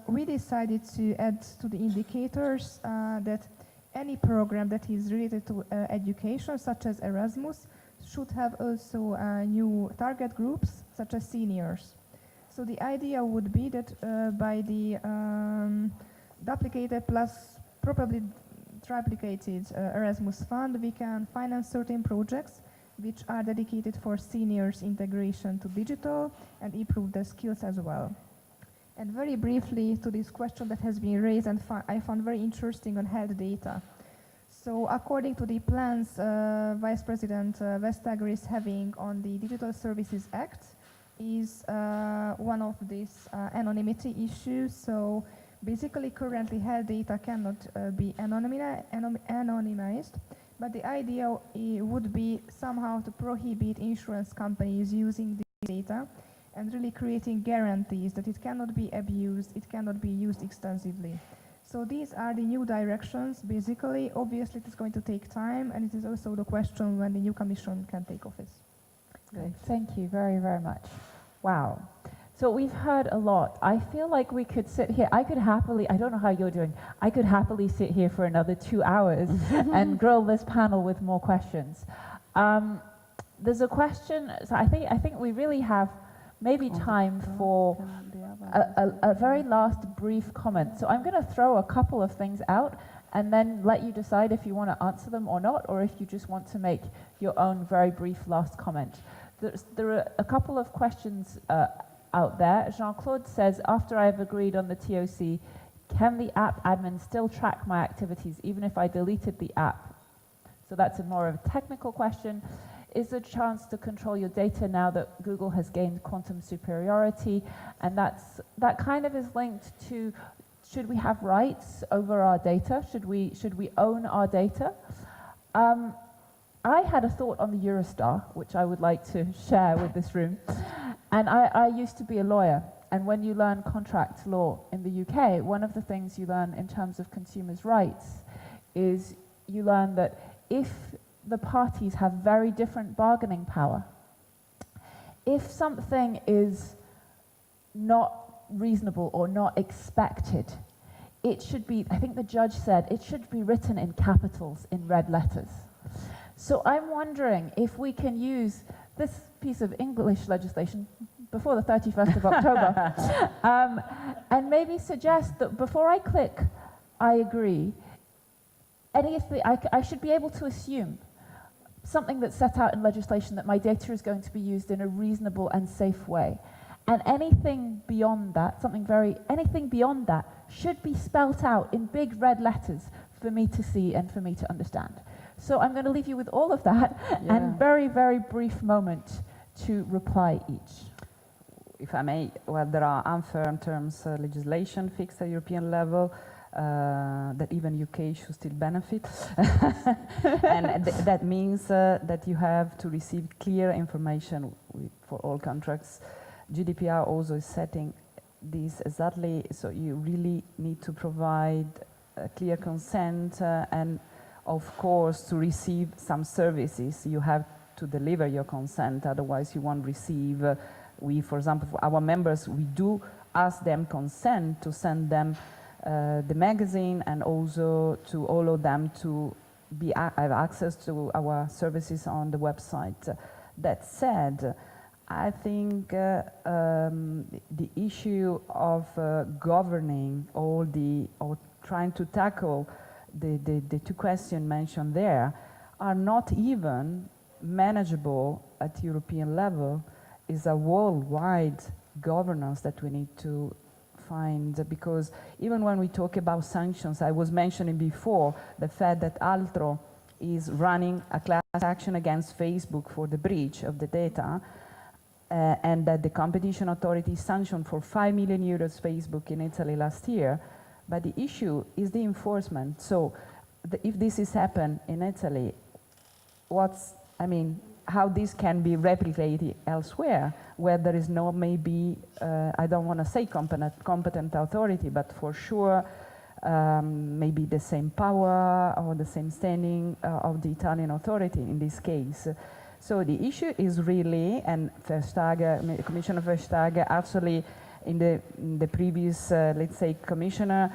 we decided to add to the indicators that any program that is related to education, such as Erasmus, should have also new target groups, such as seniors. So the idea would be that by the duplicated plus probably triplicated Erasmus fund, we can finance certain projects which are dedicated for seniors' integration to digital and improve their skills as well. And very briefly to this question that has been raised and I found very interesting on health data. So according to the plans Vice President Vestager is having on the Digital Services Act is one of these anonymity issues. So basically currently health data cannot be anonymized, but the idea would be somehow to prohibit insurance companies using this data and really creating guarantees that it cannot be abused, it cannot be used extensively. So these are the new directions. Basically, obviously it is going to take time, and it is also the question when the new commission can take office. Okay, thank you very, very much. Wow. So we've heard a lot. I feel like we could sit here. I could happily, I don't know how you're doing, I could happily sit here for another 2 hours and grill this panel with more questions. There's a question, so I think we really have maybe time for a very last brief comment. So I'm going to throw a couple of things out and then let you decide if you want to answer them or not, or if you just want to make your own very brief last comment. There are a couple of questions out there. Jean-Claude says, after I've agreed on the TOC, can the app admin still track my activities even if I deleted the app? So that's a more of a technical question. Is there a chance to control your data now that Google has gained quantum superiority? And that kind of is linked to, should we have rights over our data? Should we own our data? I had a thought on the Eurostar, which I would like to share with this room. And I used to be a lawyer. And when you learn contract law in the UK, one of the things you learn in terms of consumers' rights is you learn that if the parties have very different bargaining power, if something is not reasonable or not expected, it should be, I think the judge said, it should be written in capitals in red letters. So I'm wondering if we can use this piece of English legislation before the 31st of October and maybe suggest that before I click I agree, I should be able to assume something that's set out in legislation that my data is going to be used in a reasonable and safe way. And anything beyond that, anything beyond that should be spelt out in big red letters for me to see and for me to understand. So I'm going to leave you with all of that and very, very brief moment to reply each. If I may, well, there are unfair terms legislation fixed at European level that even UK should still benefit. And that means that you have to receive clear information for all contracts. GDPR also is setting this exactly, so you really need to provide clear consent and of course to receive some services you have to deliver your consent, otherwise you won't receive. We, for example, for our members, we do ask them consent to send them the magazine and also to allow them to have access to our services on the website. That said, I think the issue of governing or trying to tackle the two questions mentioned there are not even manageable at European level. Is a worldwide governance that we need to find, because even when we talk about sanctions, I was mentioning before the fact that Altro is running a class action against Facebook for the breach of the data, and that the competition authority sanctioned for 5 million euros Facebook in Italy last year. But the issue is the enforcement. So if this is happened in Italy, how this can be replicated elsewhere, where there is no maybe, I don't want to say competent authority, but for sure maybe the same power or the same standing of the Italian authority in this case. So the issue is really, and Vestager, Commissioner Vestager actually in the previous, let's say, commissioner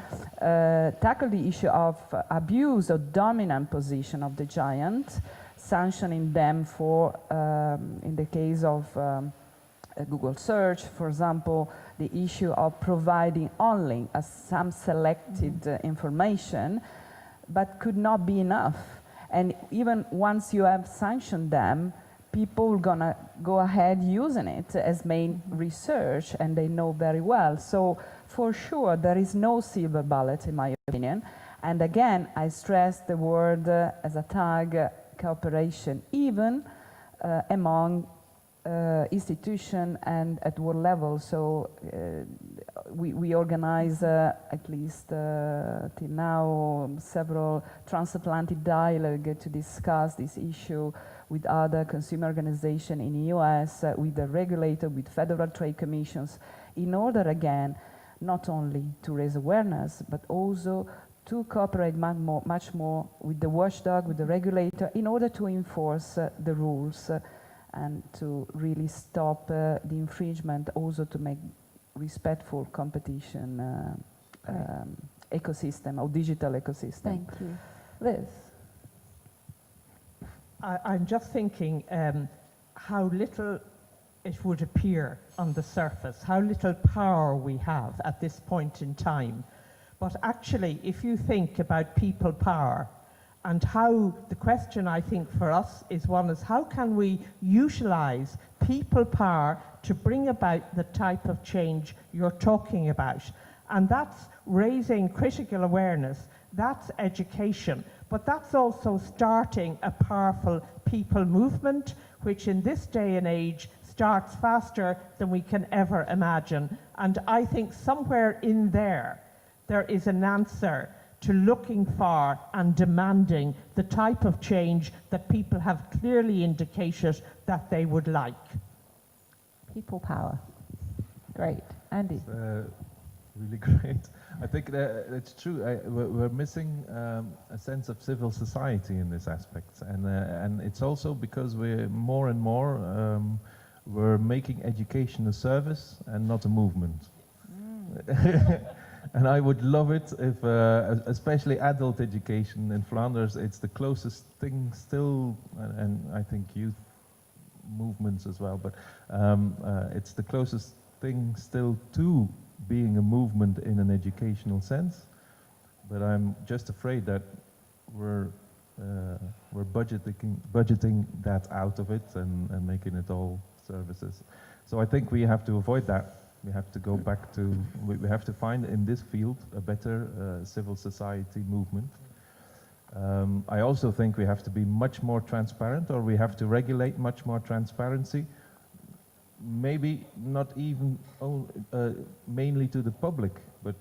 tackled the issue of abuse of dominant position of the giant, sanctioning them for, in the case of Google search, for example, the issue of providing only some selected information, but could not be enough. And even once you have sanctioned them, people are gonna go ahead using it as main research, and they know very well. So for sure, there is no silver bullet, in my opinion. And again, I stress the word as a tag, cooperation, even among institutions and at world level. So we organize, at least till now, several transatlantic dialogue to discuss this issue with other consumer organizations in the US, with the regulator, with federal trade commissions, in order, again, not only to raise awareness, but also to cooperate much more with the watchdog, with the regulator, in order to enforce the rules and to really stop the infringement, also to make respectful competition ecosystem, or digital ecosystem. Thank you. Liz? I'm just thinking how little it would appear on the surface, how little power we have at this point in time. But actually, if you think about people power, and how the question, I think, for us is how can we utilize people power to bring about the type of change you're talking about? And that's raising critical awareness, that's education, but that's also starting a powerful people movement, which in this day and age starts faster than we can ever imagine. And I think somewhere in there is an answer to looking for and demanding the type of change that people have clearly indicated that they would like. People power. Great. Andy? It's, really great. I think it's true. We're missing a sense of civil society in this aspect, and it's also because we're more and more we're making education a service and not a movement. And I would love it if, especially adult education in Flanders, it's the closest thing still, and I think youth movements as well, but it's the closest thing still to being a movement in an educational sense. But I'm just afraid that we're budgeting that out of it and making it all services. So I think we have to avoid that. We have to go back to, we have to find in this field a better civil society movement. I also think we have to be much more transparent, or we have to regulate much more transparency. Maybe not even mainly to the public, but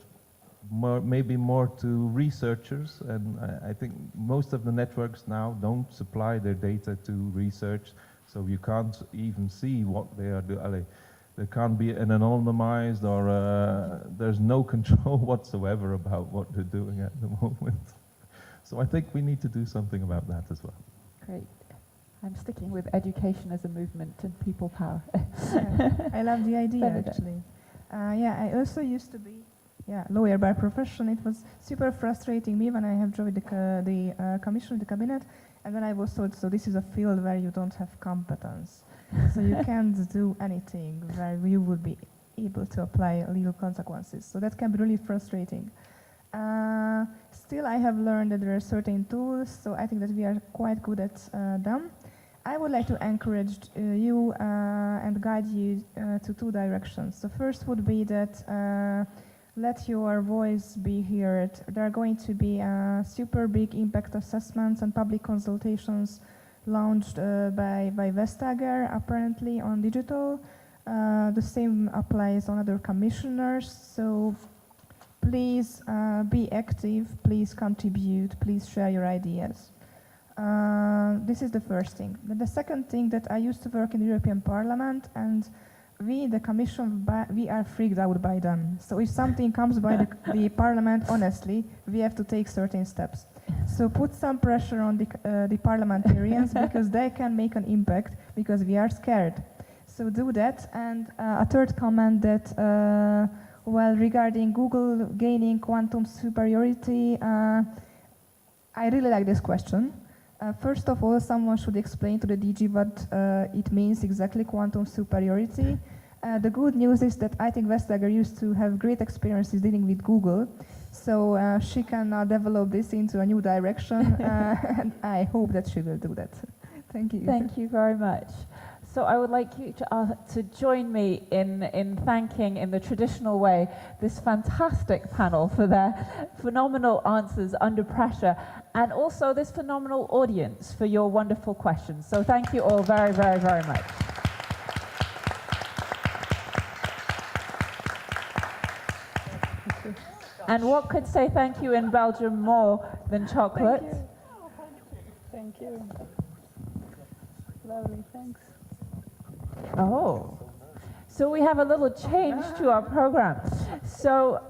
maybe more to researchers. And I think most of the networks now don't supply their data to research, so you can't even see what they are doing. There can't be an anonymized, or there's no control whatsoever about what they're doing at the moment. So I think we need to do something about that as well. Great. I'm sticking with education as a movement and people power. Yeah, I love the idea, Benedict. actually. I also used to be lawyer by profession. It was super frustrating me when I have joined the commission, the cabinet, and then I was told, so this is a field where you don't have competence. So you can't do anything where you would be able to apply legal consequences. So that can be really frustrating. Still, I have learned that there are certain tools, so I think that we are quite good at them. I would like to encourage you and guide you to two directions. The first would be that let your voice be heard. There are going to be super big impact assessments and public consultations launched by Vestager, apparently on digital. The same applies on other commissioners, so please be active, please contribute, please share your ideas. This is the first thing. Then the second thing, that I used to work in the European Parliament, and we, the Commission, we are freaked out by them. So if something comes by the Parliament, honestly, we have to take certain steps. So put some pressure on the parliamentarians because they can make an impact, because we are scared. So do that. And a third comment that, regarding Google gaining quantum superiority, I really like this question. First of all, someone should explain to the DG what it means exactly, quantum superiority. The good news is that I think Vestager used to have great experiences dealing with Google, so she can now develop this into a new direction, and I hope that she will do that. Thank you. Thank you very much. So I would like you to join me in thanking, in the traditional way, this fantastic panel for their phenomenal answers under pressure, and also this phenomenal audience for your wonderful questions. So thank you all very, very, very much. And what could say thank you in Belgium more than chocolate? Thank you. Lovely, thanks. Oh, so we have a little change to our program. So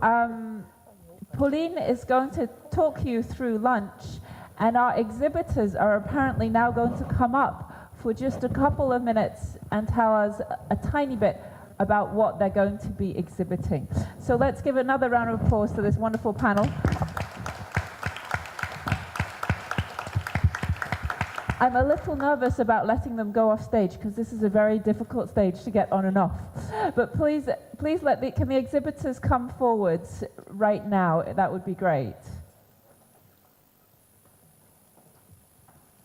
Pauline is going to talk you through lunch, and our exhibitors are apparently now going to come up for just a couple of minutes and tell us a tiny bit about what they're going to be exhibiting. So let's give another round of applause to this wonderful panel. I'm a little nervous about letting them go off stage because this is a very difficult stage to get on and off. But please can the exhibitors come forwards right now? That would be great.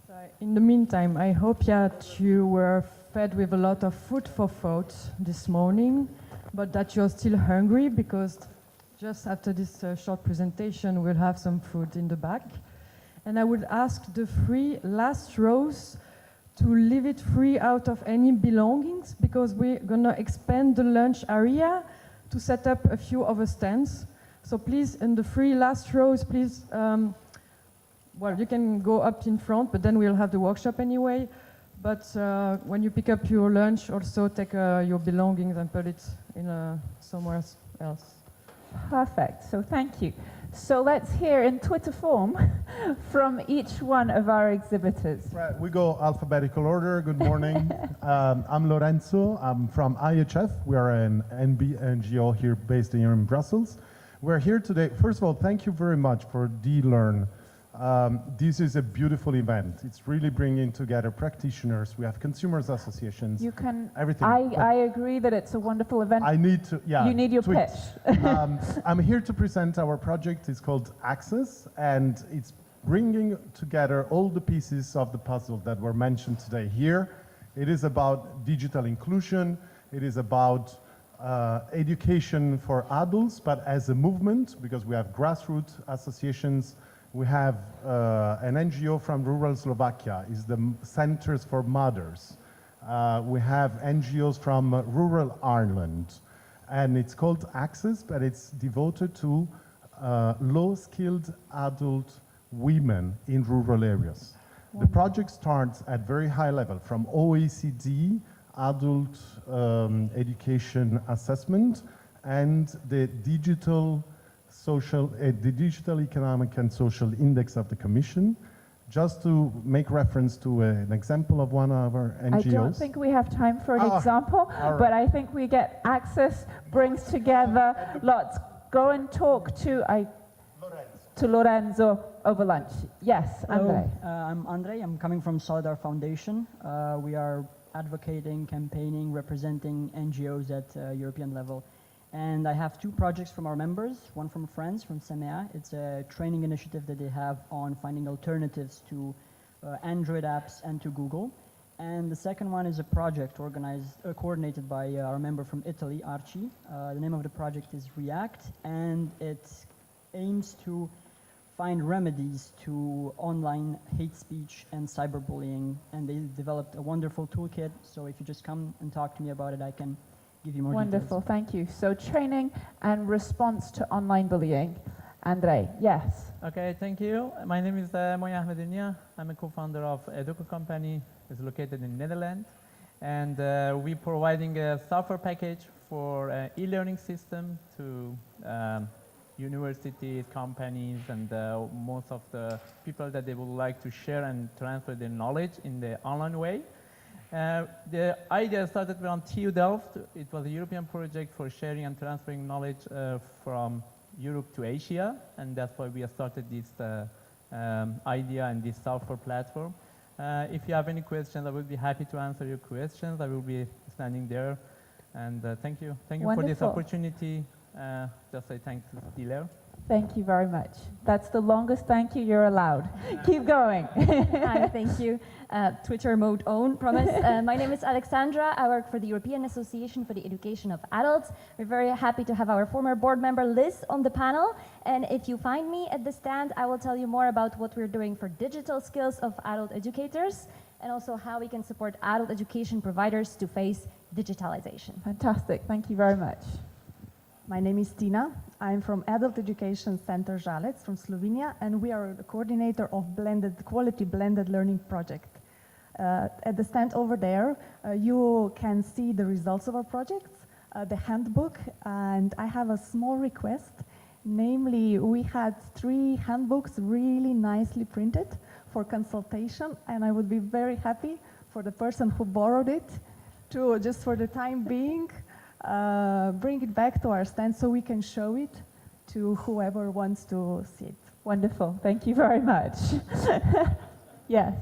So in the meantime, I hope that you were fed with a lot of food for thought this morning, but that you're still hungry, because just after this short presentation, we'll have some food in the back. And I would ask the three last rows to leave it free out of any belongings, because we're going to expand the lunch area to set up a few other stands. So please, in the three last rows, please, well, you can go up in front, but then we'll have the workshop anyway. But when you pick up your lunch, also take your belongings and put it in somewhere else. Perfect. So thank you. So let's hear in Twitter form from each one of our exhibitors. Right, we go alphabetical order. Good morning. I'm Lorenzo. I'm from IHF. We are an NGO here based here in Brussels. We're here today. First of all, thank you very much for DLearn. This is a beautiful event. It's really bringing together practitioners. We have consumers associations. You can. Everything. I agree that it's a wonderful event. I need to, yeah. You need your tweet. pitch. I'm here to present our project. It's called Access, and it's bringing together all the pieces of the puzzle that were mentioned today here. It is about digital inclusion. It is about education for adults, but as a movement, because we have grassroots associations. We have an NGO from rural Slovakia, is the Centers for Mothers. We have NGOs from rural Ireland, and it's called Access, but it's devoted to low-skilled adult women in rural areas. The project starts at very high level, from OECD, adult education assessment, and the digital economic and social index of the Commission. Just to make reference to an example of one of our NGOs. I don't think we have time for an example, all right. but I think we get Access, brings together lots. Go and talk to Lorenzo over lunch. Yes, Andre. I'm Andre. I'm coming from Solidar Foundation. We are advocating, campaigning, representing NGOs at European level. And I have two projects from our members, one from France, from CEMEA. It's a training initiative that they have on finding alternatives to Android apps and to Google. And the second one is a project coordinated by our member from Italy, Archie. The name of the project is React, and it aims to find remedies to online hate speech and cyberbullying. And they developed a wonderful toolkit, so if you just come and talk to me about it, I can give you more Wonderful, details. thank you. So training and response to online bullying. Andre, yes. Okay, thank you. My name is Moya Ahmedounia. I'm a co-founder of Educo company. It's located in Netherlands. And we're providing a software package for e-learning system to universities, companies, and most of the people that they would like to share and transfer their knowledge in the online way. The idea started around TU Delft. It was a European project for sharing and transferring knowledge from Europe to Asia, and that's why we have started this idea and this software platform. If you have any questions, I will be happy to answer your questions. I will be standing there, and thank you. Thank you for this Wonderful. opportunity. Just say thanks to Stiller. Thank you very much. That's the longest thank you you're allowed. Keep going. Hi, thank you. Twitter mode own, promise. My name is Alexandra. I work for the European Association for the Education of Adults. We're very happy to have our former board member Liz on the panel. And if you find me at the stand, I will tell you more about what we're doing for digital skills of adult educators and also how we can support adult education providers to face digitalization. Fantastic. Thank you very much. My name is Tina. I'm from Adult Education Center Žalec from Slovenia, and we are the coordinator of Quality Blended Learning Project. At the stand over there, you can see the results of our projects, the handbook, and I have a small request. Namely, we had 3 handbooks really nicely printed for consultation, and I would be very happy for the person who borrowed it to, just for the time being, bring it back to our stand so we can show it to whoever wants to see it. Wonderful. Thank you very much. Yes.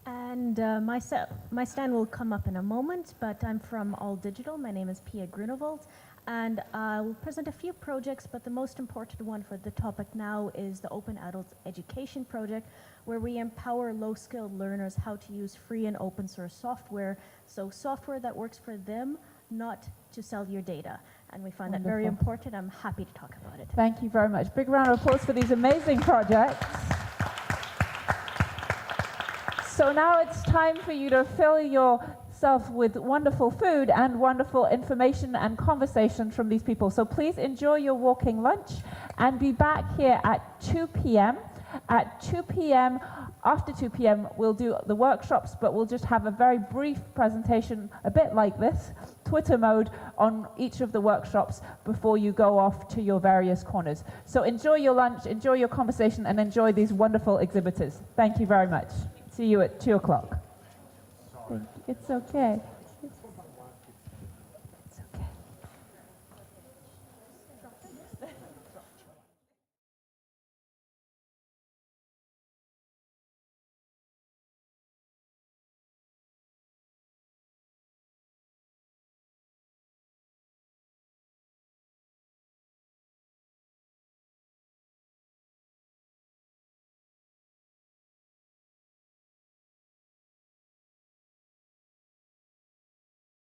And my stand will come up in a moment, but I'm from All Digital. My name is Pia Grunewald, and I'll present a few projects, but the most important one for the topic now is the Open Adult Education Project, where we empower low-skilled learners how to use free and open source software, so software that works for them, not to sell your data. And we find that very important. I'm happy to talk about it. Thank you very much. Big round of applause for these amazing projects. So now it's time for you to fill your yourself with wonderful food and wonderful information and conversation from these people. So please enjoy your walking lunch and be back here at 2 p.m. At 2 p.m., after 2 p.m., we'll do the workshops, but we'll just have a very brief presentation, a bit like this, Twitter mode, on each of the workshops before you go off to your various corners. So enjoy your lunch, enjoy your conversation, and enjoy these wonderful exhibitors. Thank you very much. See you at 2 o'clock. It's okay.